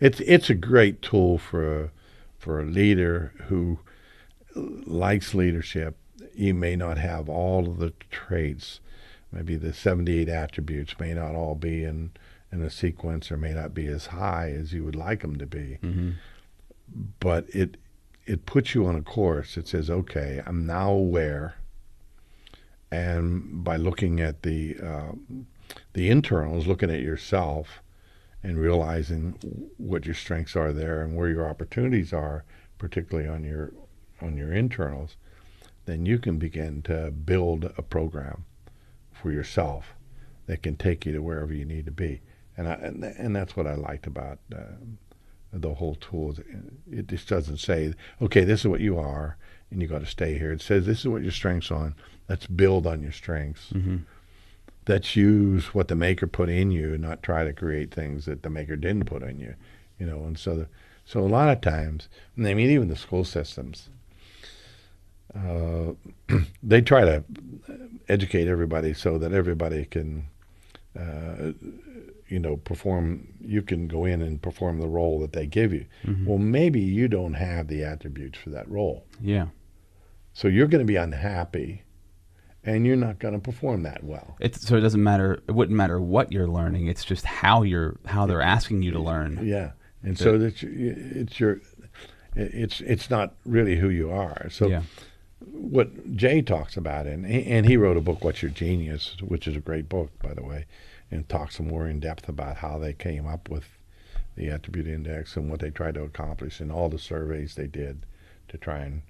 it's a great tool for a leader who likes leadership. You may not have all of the traits. Maybe the 78 attributes may not all be in a sequence, or may not be as high as you would like them to be. Mm-hmm. But it puts you on a course. It says, okay, I'm now aware, and by looking at the internals, looking at yourself, and realizing what your strengths are there and where your opportunities are, particularly on your internals, then you can begin to build a program for yourself that can take you to wherever you need to be. And that's what I liked about the whole tool. It just doesn't say, okay, this is what you are, and you got to stay here. It says, this is what your strengths are. Let's build on your strengths. Mm-hmm. Let's use what the maker put in you, not try to create things that the maker didn't put in you. And so a lot of times, even the school systems, they try to educate everybody so that everybody can perform. You can go in and perform the role that they give you. Mm-hmm. Well, maybe you don't have the attributes for that role. Yeah. So you're going to be unhappy, and you're not going to perform that well. So it doesn't matter. It wouldn't matter what you're learning. It's just how they're asking you to learn. Yeah, and so it's not really who you are. So yeah. What Jay talks about, and he wrote a book, What's Your Genius, which is a great book, by the way, and talks some more in depth about how they came up with the attribute index and what they tried to accomplish in all the surveys they did to try and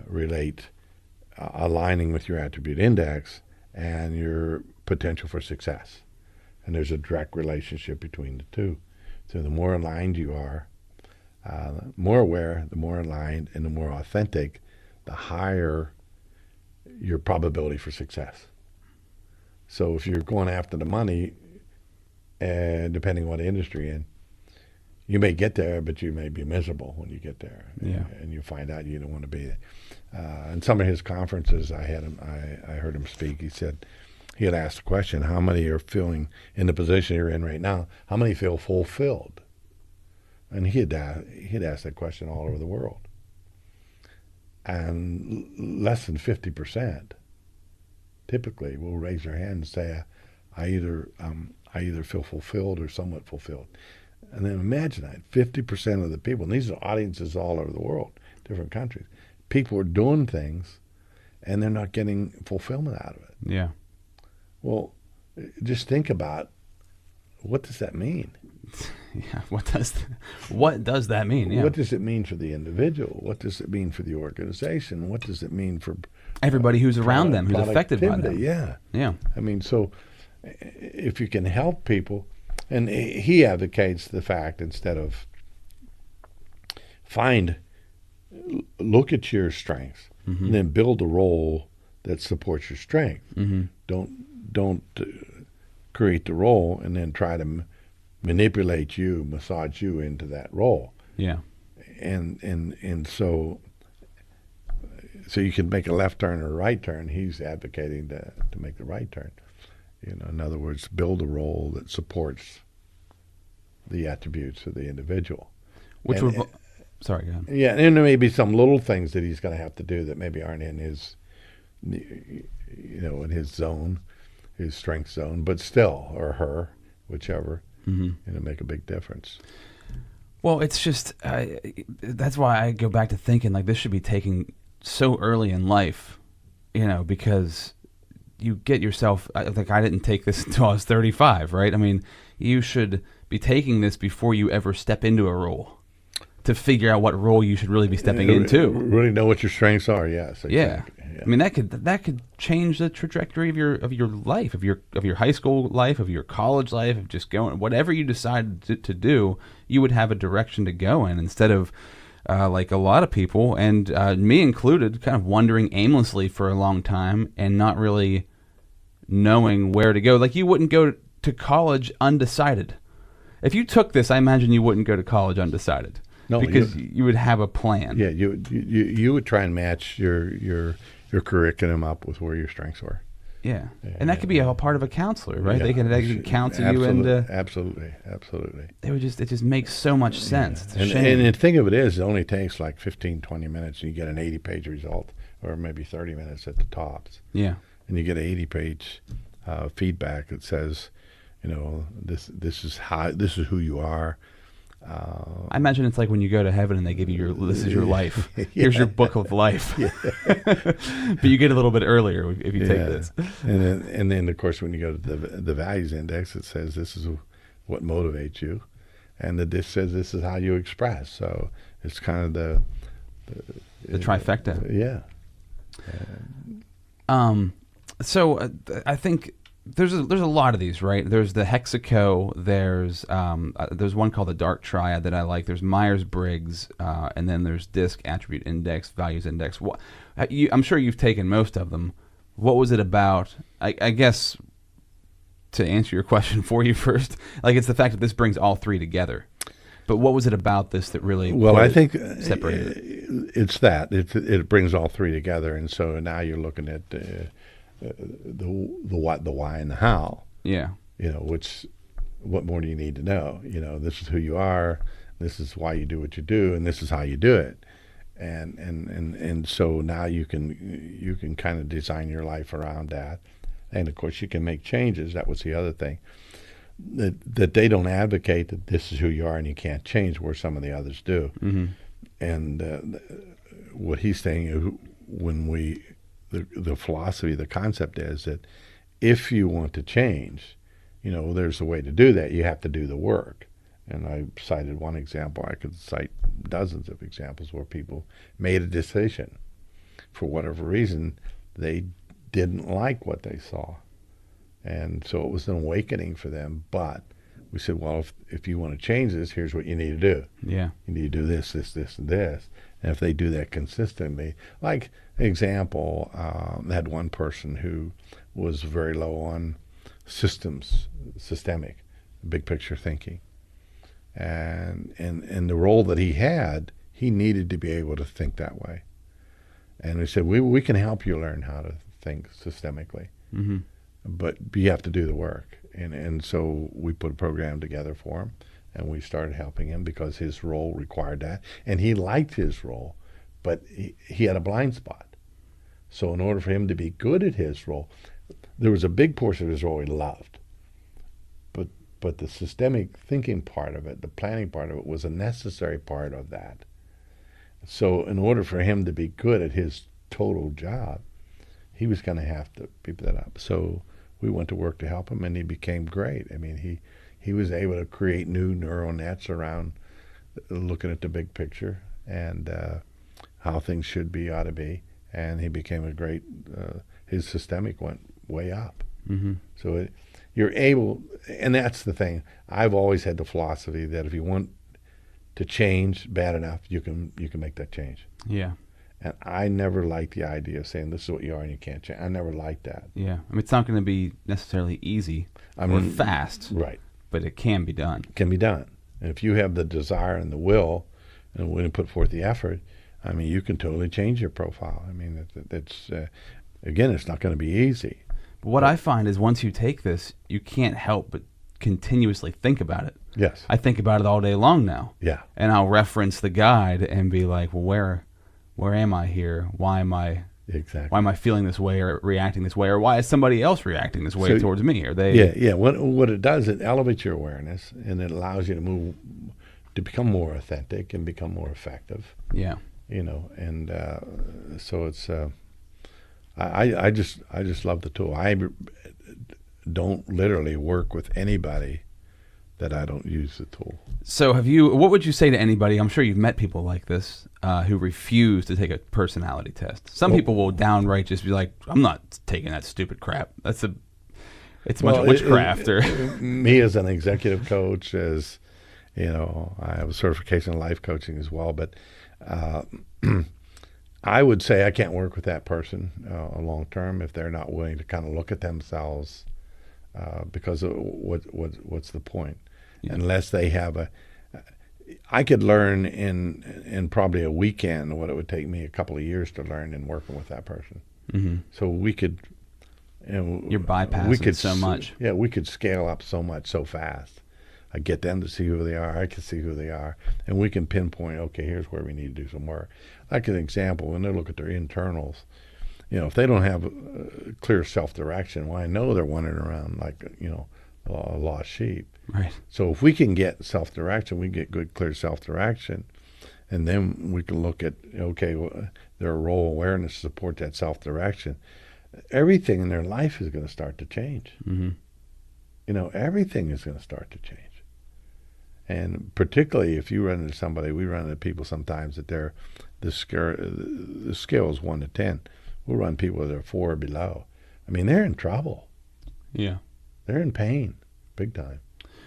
relate aligning with your attribute index and your potential for success. And there's a direct relationship between the two. So the more aligned you are, more aware, the more aligned, and the more authentic, the higher your probability for success. So if you're going after the money, and depending on what industry you're in, you may get there, but you may be miserable when you get there. Yeah. And you find out you don't want to be there. In some of his conferences, I heard him speak. He said, he had asked the question, how many are feeling, in the position you're in right now, how many feel fulfilled? And he'd asked that question all over the world. And less than 50% typically will raise their hand and say, I either feel fulfilled or somewhat fulfilled. And then imagine that, 50% of the people, and these are audiences all over the world, different countries, people are doing things and they're not getting fulfillment out of it. Yeah. Well, just think about, what does that mean? Yeah. What does that mean? Yeah. What does it mean for the individual? What does it mean for the organization? What does it mean for everybody who's around them, who's affected by them? Yeah. Yeah. I mean, so if you can help people, and he advocates the fact, instead of look at your strengths, mm-hmm. and then build a role that supports your strength. Mm-hmm. Don't create the role and then try to manipulate you, massage you into that role. Yeah. And so you can make a left turn or a right turn. He's advocating to make the right turn. In other words, build a role that supports the attributes of the individial. Sorry, go ahead. Yeah, and there may be some little things that he's going to have to do that maybe aren't in his, in his zone, his strength zone, but still, or her, whichever, mm-hmm. Make a big difference. Well, it's just, that's why I go back to thinking like this should be taken so early in life, because you get yourself, like I didn't take this until I was 35, right? I mean, you should be taking this before you ever step into a role to figure out what role you should really be stepping into. Really know what your strengths are, yes. Exactly. Yeah. I mean, that could change the trajectory of your life, of your high school life, of your college life, of just going, whatever you decide to do, you would have a direction to go in instead of like a lot of people, and me included, kind of wandering aimlessly for a long time and not really knowing where to go. Like you wouldn't go to college undecided. If you took this, I imagine you wouldn't go to college undecided. No, because you would have a plan. Yeah, you would try and match your curriculum up with where your strengths were. Yeah, and that could be a part of a counselor, right? Yeah, they can counsel you into absolutely. It just makes so much sense. Yeah. It's a shame. And the thing of it is, it only takes like 15, 20 minutes, and you get an 80-page result, or maybe 30 minutes at the tops. Yeah, and you get an 80-page feedback that says, this is who you are. I imagine it's like when you go to heaven and they give you this is your life. Here's your book of life. But you get a little bit earlier if you take this. And then of course when you go to the values index, it says this is what motivates you, and this says this is how you express. So it's kind of the trifecta. Yeah. So I think there's a lot of these, right? There's the Hexaco. There's one called the Dark Triad that I like. There's Myers-Briggs, and then there's DISC, Attribute Index, Values Index. I'm sure you've taken most of them. What was it about? I guess to answer your question for you first, like it's the fact that this brings all three together. But what was it about this that really I think separated it? It's that it brings all three together, and so now you're looking at the what, the why, and the how. Yeah. What more do you need to know? This is who you are. This is why you do what you do, and this is how you do it. And so now you can kind of design your life around that, and of course you can make changes. That was the other thing. That they don't advocate that this is who you are and you can't change, where some of the others do. Mm-hmm. And what he's saying, the philosophy, the concept is that if you want to change, there's a way to do that. You have to do the work. And I cited one example. I could cite dozens of examples where people made a decision. For whatever reason, they didn't like what they saw. And so it was an awakening for them. But we said, well, if you want to change this, here's what you need to do. Yeah. You need to do this, this, this, and this. And if they do that consistently, like example, I had one person who was very low on systemic, big picture thinking. And the role that he had, he needed to be able to think that way. And we said, we can help you learn how to think systemically. Mm-hmm. But you have to do the work. And so we put a program together for him, and we started helping him because his role required that. And he liked his role, but he had a blind spot. So in order for him to be good at his role, there was a big portion of his role he loved. But the systemic thinking part of it, the planning part of it, was a necessary part of that. So in order for him to be good at his total job, he was going to have to keep that up. So we went to work to help him, and he became great. I mean, he was able to create new neural nets around looking at the big picture and how things should be, ought to be. And he became a great, his systemic went way up. Mm-hmm. So you're able, and that's the thing. I've always had the philosophy that if you want to change bad enough, you can make that change. Yeah. And I never liked the idea of saying this is what you are and you can't change. I never liked that. Yeah. I mean, it's not going to be necessarily easy or fast. Right. But it can be done. It can be done. And if you have the desire and the will and willing to put forth the effort, I mean, you can totally change your profile. I mean, that's again, it's not going to be easy. But what I find is once you take this, you can't help but continuously think about it. Yes. I think about it all day long now. Yeah. And I'll reference the guide and be like, well, where am I here? Why am I feeling this way or reacting this way, or why is somebody else reacting this way towards me? Are they? Yeah. What it does, it elevates your awareness, and it allows you to become more authentic and become more effective. Yeah. And so it's. I just love the tool. I don't literally work with anybody that I don't use the tool. So what would you say to anybody, I'm sure you've met people like this, who refuse to take a personality test? Some people will downright just be like, I'm not taking that stupid crap. It's a bunch of witchcraft. Me as an executive coach, as I have a certification in life coaching as well, but I would say I can't work with that person long term if they're not willing to kind of look at themselves, because of what's the point? Yeah. Unless they have I could learn in probably a weekend what it would take me a couple of years to learn in working with that person. Mm-hmm. So we could And you're bypassing so much. Yeah, we could scale up so much so fast. I get them to see who they are. I can see who they are, and we can pinpoint. Okay, here's where we need to do some work. Like an example, when they look at their internals, if they don't have clear self-direction, well, I know they're wandering around like a lost sheep. Right. So if we can get self-direction, we get good, clear self-direction, and then we can look at their role awareness to support that self-direction. Everything in their life is going to start to change. Mm-hmm. Everything is going to start to change. And particularly if you run into somebody, we run into people sometimes that the scale is 1 to 10. We'll run people that are 4 or below. I mean, they're in trouble. Yeah. They're in pain, big time.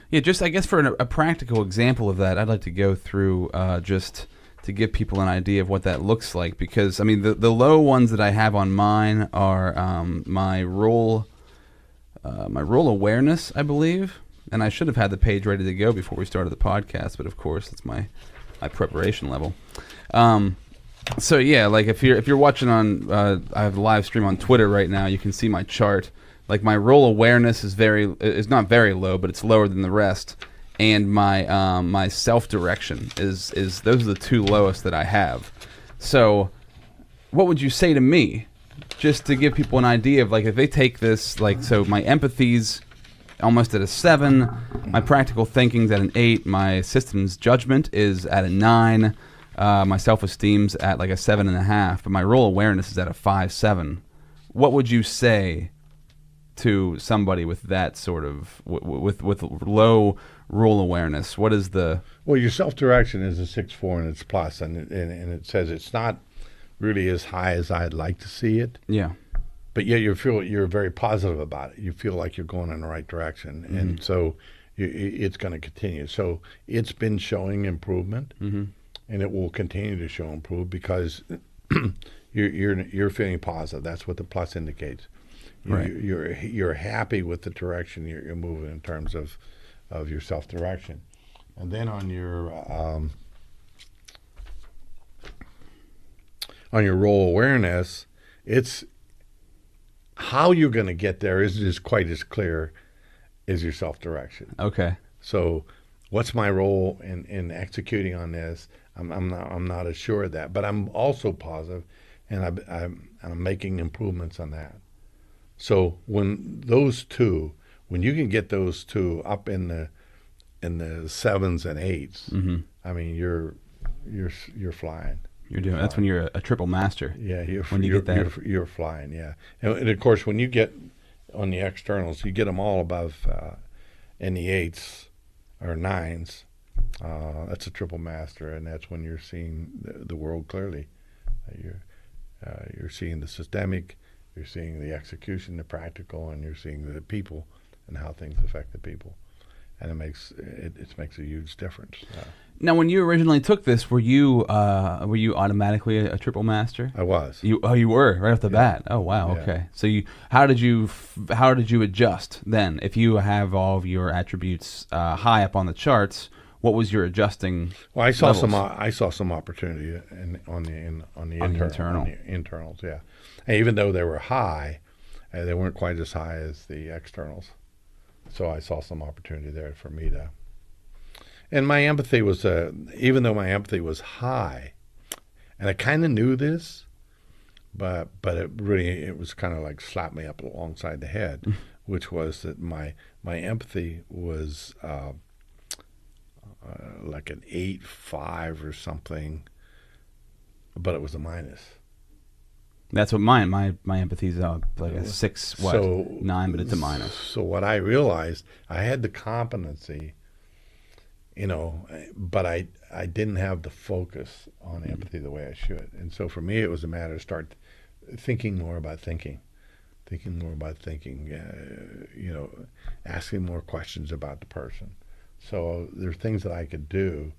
Yeah, just I guess for a practical example of that, I'd like to go through just to give people an idea of what that looks like. Because, I mean, the low ones that I have on mine are my role awareness, I believe. And I should have had the page ready to go before we started the podcast, but of course it's my preparation level. So yeah, like if you're watching on, I have a live stream on Twitter right now. You can see my chart. Like my role awareness is not very low, but it's lower than the rest. And my self direction is those are the two lowest that I have. So, what would you say to me, just to give people an idea of like if they take this so my empathy's almost at a 7, my practical thinking's at an 8, my systems judgment is at a 9, my self-esteem's at like a 7.5, but my role awareness is at a 5-7. What would you say to somebody with that sort of with low role awareness? What is the your self-direction is a 6-4 and it's plus, and it says it's not really as high as I'd like to see it. Yeah. But yet you're very positive about it. You feel like you're going in the right direction, and so it's going to continue. So it's been showing improvement, and it will continue to show improvement because you're feeling positive. That's what the plus indicates. Right. You're happy with the direction you're moving in terms of your self direction, and then on your role awareness, it's how you're going to get there isn't quite as clear as your self-direction. Okay. So, what's my role in executing on this? I'm not as sure of that, but I'm also positive, and I'm making improvements on that. So when you can get those two up in the 7s and 8s, I mean you're flying. That's when you're a triple master. Yeah, you're flying. Yeah, and of course when you get on the externals, you get them all above in the 8s or 9s. That's a triple master, and that's when you're seeing the world clearly. You're seeing the systemic, you're seeing the execution, the practical, and you're seeing the people and how things affect the people, and it makes a huge difference. Now, when you originally took this, were you automatically a triple master? I was. You were right off the bat. Oh wow, Yeah. okay. So how did you adjust then? If you have all of your attributes high up on the charts, what was your adjusting? Well, I saw levels? some opportunity on the internals. Yeah, and even though they were high, they weren't quite as high as the externals. So I saw some opportunity there for me to. And my empathy was, even though my empathy was high, and I kind of knew this, but it was kind of like slapped me up alongside the head, which was that my empathy was like an 8.5 or something, but it was a minus. That's what my empathy's like a 6.9, but it's a minus. So what I realized, I had the competency, but I didn't have the focus on empathy the way I should. And so for me, it was a matter of start thinking more about thinking, asking more questions about the person. So there are things that I could do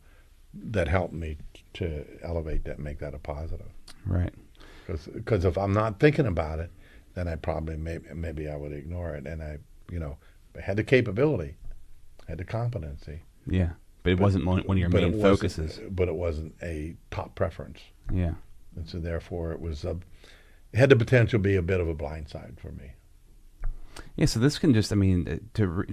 that helped me to elevate that, make that a positive. Right. Because if I'm not thinking about it, then I probably maybe I would ignore it. And I had the capability, had the competency. Yeah, but it wasn't one of your main focuses. But it wasn't a top preference. Yeah. And so therefore it had the potential to be a bit of a blind side for me. Yeah, so this can just, I mean,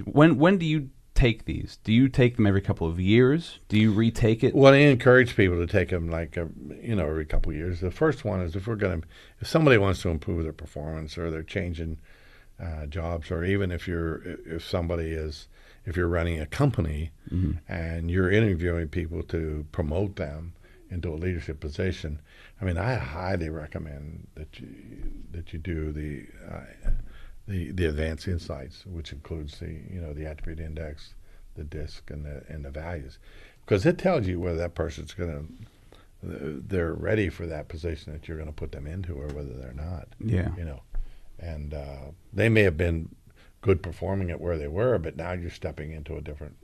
when do you take these? Do you take them every couple of years? Do you retake it? Well, I encourage people to take them every couple of years. The first one is if somebody wants to improve their performance or they're changing jobs, or even if you're running a company and you're interviewing people to promote them into a leadership position. I mean, I highly recommend that you do the advanced insights, which includes the attribute index, the DISC, and the values, because it tells you whether that person's they're ready for that position that you're going to put them into, or whether they're not. Yeah. And they may have been good performing at where they were, but now you're stepping into a different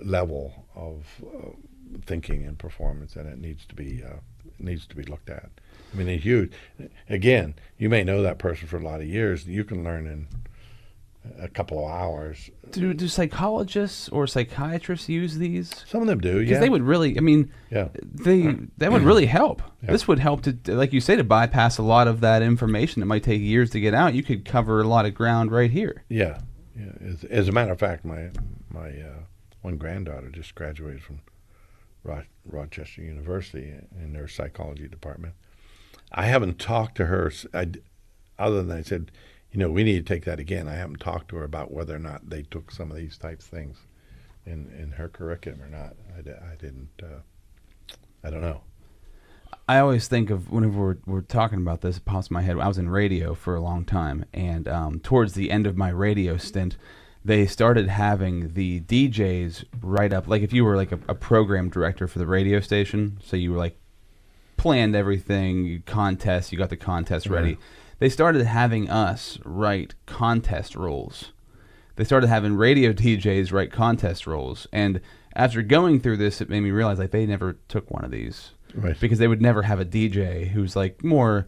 level of thinking and performance, and it needs to be looked at. I mean, it's huge. Again, you may know that person for a lot of years. You can learn in a couple of hours. Do psychologists or psychiatrists use these? Some of them do, yeah. Because they would really, I mean, that would really help. Yeah. This would help to, like you say, to bypass a lot of that information that might take years to get out. You could cover a lot of ground right here. Yeah. As a matter of fact, my one granddaughter just graduated from Rochester University in their psychology department. I haven't talked to her other than I said, we need to take that again. I haven't talked to her about whether or not they took some of these types of things in her curriculum or not. I didn't. I don't know. I always think of whenever we're talking about this, it pops in my head. I was in radio for a long time, and towards the end of my radio stint, they started having the DJs write up, like if you were like a program director for the radio station, so you were like planned everything, you got the contest ready. They started having us write contest rules. They started having radio DJs write contest rules. And after going through this, it made me realize like they never took one of these. Right. Because they would never have a DJ who's like more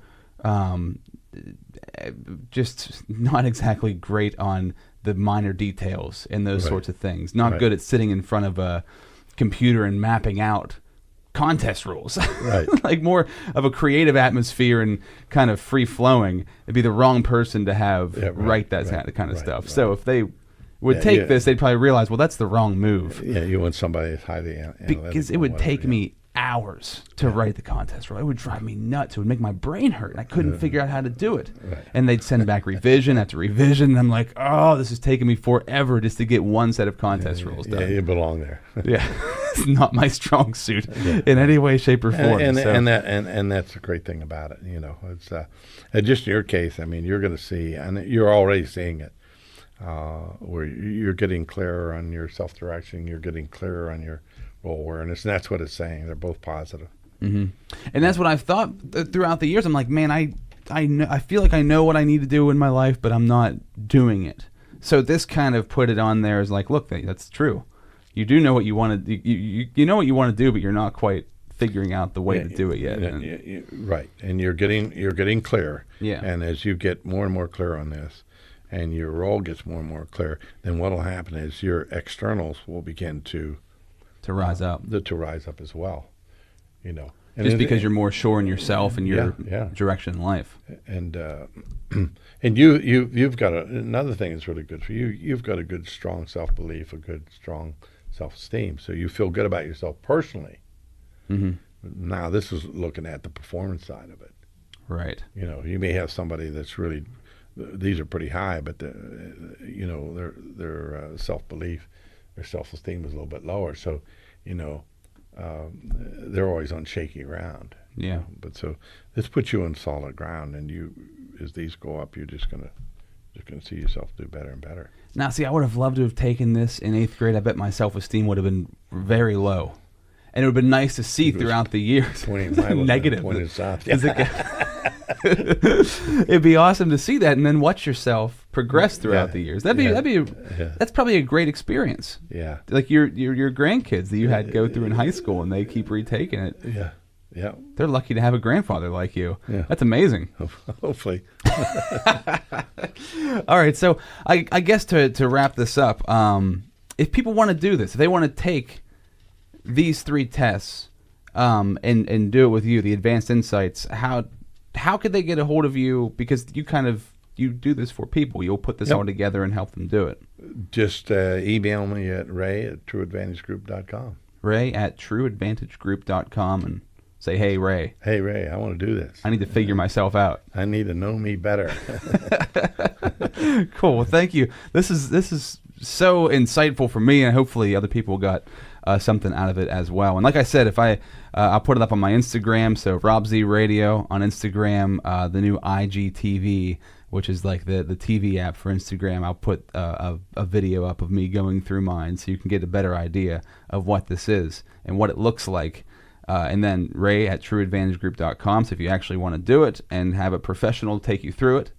just not exactly great on the minor details and those sorts of things. Not good at sitting in front of a computer and mapping out contest rules. Right. Like more of a creative atmosphere and kind of free flowing. It'd be the wrong person to have write that kind of stuff. Right. So if they would take this, they'd probably realize, well, that's the wrong move. Yeah, you want somebody that's highly analytical. Because it would take me hours to write the contest rule. It would drive me nuts. It would make my brain hurt. And I couldn't figure out how to do it. Right. And they'd send back revision after revision. And I'm like, oh, this is taking me forever just to get one set of contest rules done. Yeah, you belong there. Yeah. It's not my strong suit in any way, shape, or form. And that's the great thing about it. It's just in your case, I mean, you're going to see, and you're already seeing it, where you're getting clearer on your self-direction, you're getting clearer on your role awareness, and that's what it's saying. They're both positive. Mm-hmm. And that's what I've thought throughout the years. I'm like, man, I feel like I know what I need to do in my life, but I'm not doing it. So this kind of put it on there as like, look, that's true. You do know what you want to do. You know what you want to do, but you're not quite figuring out the way to do it yet. Right, and you're getting clear. Yeah. And as you get more and more clear on this, and your role gets more and more clear, then what will happen is your externals will begin to rise up. To rise up as well. And just because you're more sure in yourself and your direction in life. And and you've got another thing that's really good for you. You've got a good, strong self-belief, a good, strong self-esteem. So you feel good about yourself personally. Mm-hmm. Now this is looking at the performance side of it. Right. You may have somebody that's really, these are pretty high, but their self-belief, their self-esteem is a little bit lower. So, they're always on shaky ground. Yeah. But so this puts you on solid ground, and as these go up, you're just gonna see yourself do better and better. Now, see, I would have loved to have taken this in 8th grade. I bet my self-esteem would have been very low. And it would have been nice to see throughout the years. Negative. Pointed south. It'd be awesome to see that and then watch yourself progress throughout the years. That's probably a great experience. Yeah. Like your grandkids that you had go through in high school and they keep retaking it. Yeah. Yeah. They're lucky to have a grandfather like you. Yeah. That's amazing. Hopefully. All right. So I guess to wrap this up, if people want to do this, if they want to take these 3 tests and do it with you, the advanced insights, how could they get a hold of you? Because you kind of you do this for people. You'll put this all together and help them do it. Just email me at ray@trueadvantagegroup.com. Ray@trueadvantagegroup.com and say, hey, Ray. Hey, Ray, I want to do this. I need to figure myself out. I need to know me better. Cool. Well, thank you. This is so insightful for me, and hopefully other people got something out of it as well. And like I said, if I'll put it up on my Instagram, so Rob Z Radio on Instagram, the new IGTV, which is like the TV app for Instagram. I'll put a video up of me going through mine so you can get a better idea of what this is and what it looks like. And then ray@trueadvantagegroup.com. So if you actually want to do it and have a professional take you through it,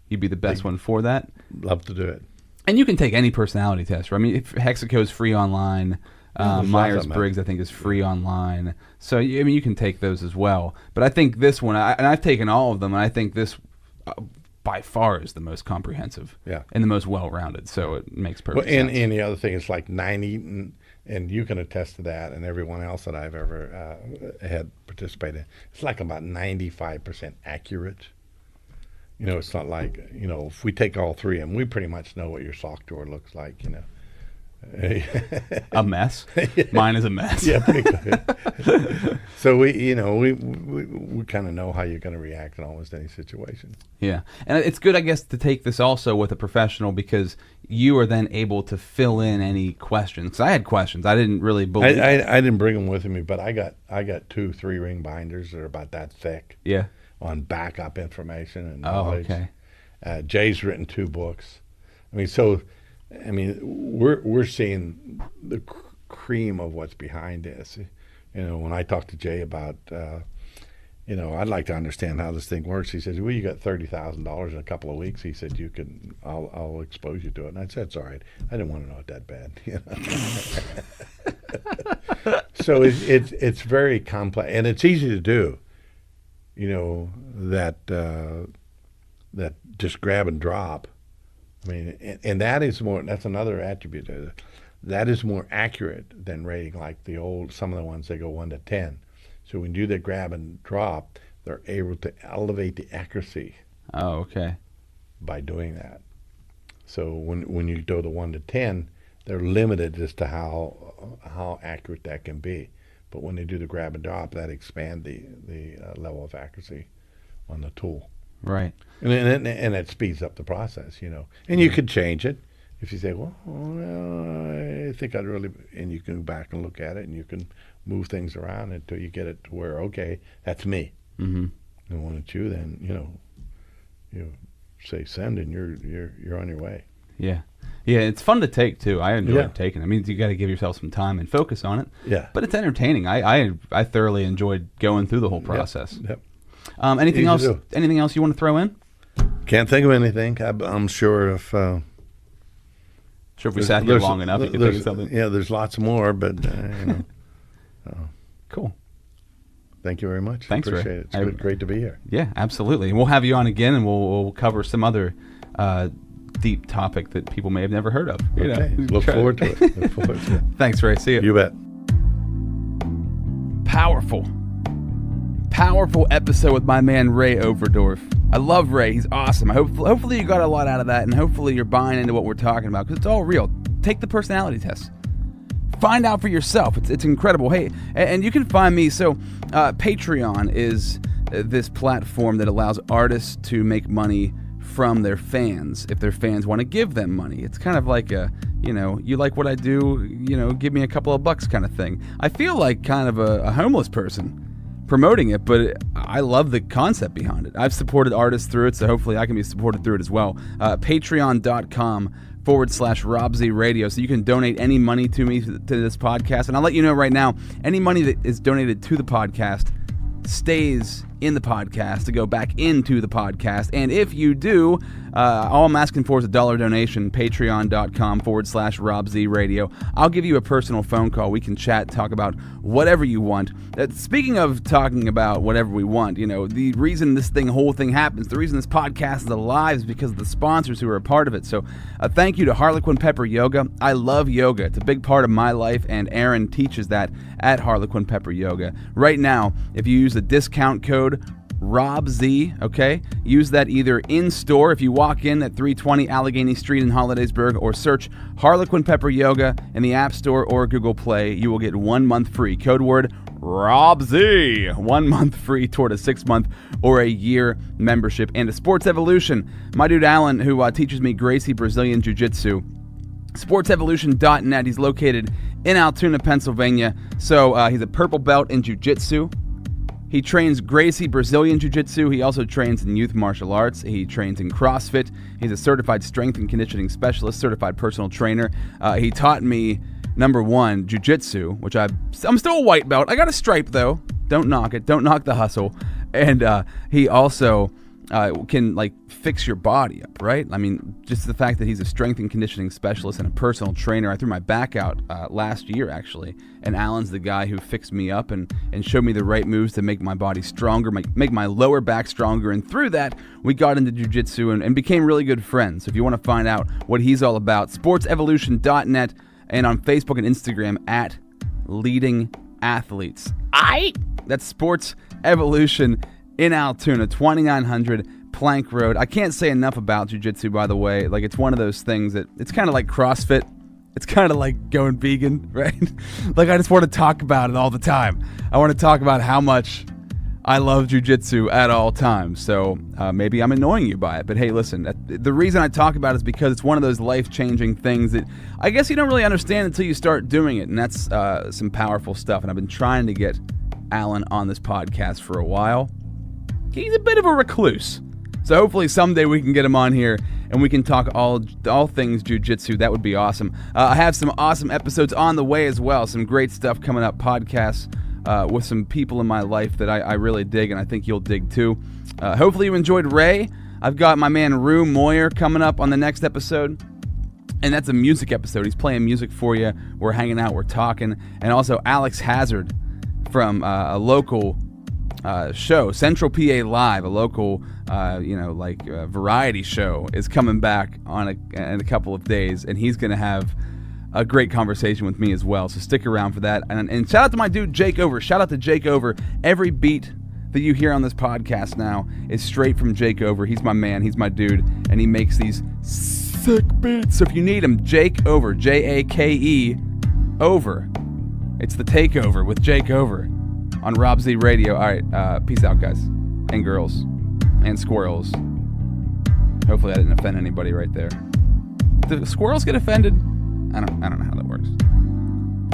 you'd be the best one for that. Love to do it. And you can take any personality test. Right? I mean, Hexaco is free online. Myers-Briggs, I think, is free online. So, I mean, you can take those as well. But I think this one, and I've taken all of them, and I think this by far is the most comprehensive and the most well-rounded. So it makes perfect sense. And the other thing is like 90, and you can attest to that, and everyone else that I've ever had participated, it's like about 95% accurate. You know, it's not like, you know, if we take all three of them, we pretty much know what your sock drawer looks like, you know. A mess. Mine is a mess. Yeah, pretty good. So we kind of know how you're going to react in almost any situation. Yeah, and it's good, I guess, to take this also with a professional because you are then able to fill in any questions. Because I had questions, I didn't really believe. I didn't bring them with me, but I got 2 3-ring binders that are about that thick. Yeah. On backup information and knowledge. Oh, okay. Jay's written 2 books. I mean, we're seeing the cream of what's behind this. You know, when I talked to Jay about, I'd like to understand how this thing works. He says, "Well, you got $30,000 in a couple of weeks." He said, I'll expose you to it." And I said, "It's all right. I didn't want to know it that bad." You know? So it's very complex, and it's easy to do. You know, that just grab and drop. I mean, and that's another attribute. That is more accurate than rating like some of the ones that go 1 to 10. So when you do the grab and drop, they're able to elevate the accuracy. Oh, okay. By doing that. So when you go to 1 to 10, they're limited as to how accurate that can be. But when they do the grab and drop, that expands the level of accuracy on the tool. Right. And it speeds up the process, you know. And you could change it if you say, well, I think I'd really, and you can go back and look at it, and you can move things around until you get it to where, okay, that's me. Mm-hmm. And when it's you, then, you say send, and you're on your way. Yeah. Yeah, it's fun to take, too. I enjoy taking it. I mean, you got to give yourself some time and focus on it. Yeah. But it's entertaining. I thoroughly enjoed going through the whole process. Yep. Anything else? Anything else you want to throw in? Can't think of anything. I'm sure if we sat here long enough, you could think of something. Yeah, there's lots more, but Cool. Thank you very much. Thanks, Appreciate Ray. it. It's great to be here. Yeah, absolutely. We'll have you on again, and we'll cover some other deep topic that people may have never heard of. Okay. Look forward to it. Thanks, Ray. See you. You bet. Powerful episode with my man Ray Overdorff. I love Ray. He's awesome. Hopefully you got a lot out of that, and hopefully you're buying into what we're talking about, because it's all real. Take the personality test. Find out for yourself. It's incredible. Hey, and you can find me. So Patreon is this platform that allows artists to make money from their fans if their fans want to give them money. It's kind of like you like what I do, give me a couple of bucks kind of thing. I feel like kind of a homeless person promoting it, but I love the concept behind it. I've supported artists through it, so hopefully I can be supported through it as well. Patreon.com/Rob Z Radio. So you can donate any money to me to this podcast. And I'll let you know right now, any money that is donated to the podcast stays in the podcast to go back into the podcast. And if you do, all I'm asking for is a $1 donation, patreon.com/Rob Z Radio. I'll give you a personal phone call. We can chat, talk about whatever you want. Speaking of talking about whatever we want, the reason this whole thing happens, the reason this podcast is alive is because of the sponsors who are a part of it. So thank you to Harlequin Pepper Yoga. I love yoga. It's a big part of my life, and Aaron teaches that at Harlequin Pepper Yoga. Right now, if you use the discount code Rob Z, okay? Use that either in-store if you walk in at 320 Allegheny Street in Hollidaysburg, or search Harlequin Pepper Yoga in the App Store or Google Play. You will get 1 month free. Code word Rob Z. 1 month free toward a 6-month or a year membership. And to Sports Evolution, my dude Alan, who teaches me Gracie Brazilian Jiu-Jitsu. SportsEvolution.net. He's located in Altoona, Pennsylvania. So he's a purple belt in Jiu-Jitsu. He trains Gracie Brazilian Jiu-Jitsu. He also trains in youth martial arts. He trains in CrossFit. He's a certified strength and conditioning specialist, certified personal trainer. He taught me, number one, Jiu-Jitsu, which I'm still a white belt. I got a stripe, though. Don't knock it. Don't knock the hustle. And he also can, like, fix your body up, right? I mean, just the fact that he's a strength and conditioning specialist and a personal trainer. I threw my back out last year, actually, and Alan's the guy who fixed me up and showed me the right moves to make my body stronger, make my lower back stronger, and through that, we got into jiu-jitsu and became really good friends. So if you want to find out what he's all about, sportsevolution.net, and on Facebook and Instagram at Leading Athletes. That's Sports Evolution in Altoona, 2900 Plank Road. I can't say enough about jiu-jitsu, by the way. Like, it's one of those things that it's kind of like CrossFit. It's kind of like going vegan, right? Like, I just want to talk about it all the time. I want to talk about how much I love jiu-jitsu at all times. So maybe I'm annoying you by it. But hey, listen, the reason I talk about it is because it's one of those life-changing things that I guess you don't really understand until you start doing it. And that's some powerful stuff. And I've been trying to get Alan on this podcast for a while. He's a bit of a recluse. So hopefully someday we can get him on here and we can talk all things jiu-jitsu. That would be awesome. I have some awesome episodes on the way as well. Some great stuff coming up, podcasts with some people in my life that I really dig, and I think you'll dig too. Hopefully you enjoyed Ray. I've got my man Rue Moyer coming up on the next episode. And that's a music episode. He's playing music for you. We're hanging out. We're talking. And also Alex Hazard from a local show, Central PA Live, a local, variety show, is coming back in a couple of days, and he's going to have a great conversation with me as well. So stick around for that. And shout out to my dude Jake Over. Shout out to Jake Over. Every beat that you hear on this podcast now is straight from Jake Over. He's my man. He's my dude, and he makes these sick beats. So if you need him, Jake Over, Jake Over. It's the Takeover with Jake Over on Rob Z Radio. All right, peace out, guys and girls and squirrels. Hopefully I didn't offend anybody right there. Do squirrels get offended? I don't know how that works.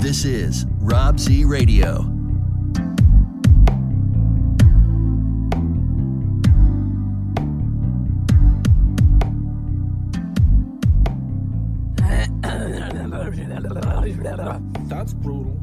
This is Rob Z Radio. That's brutal.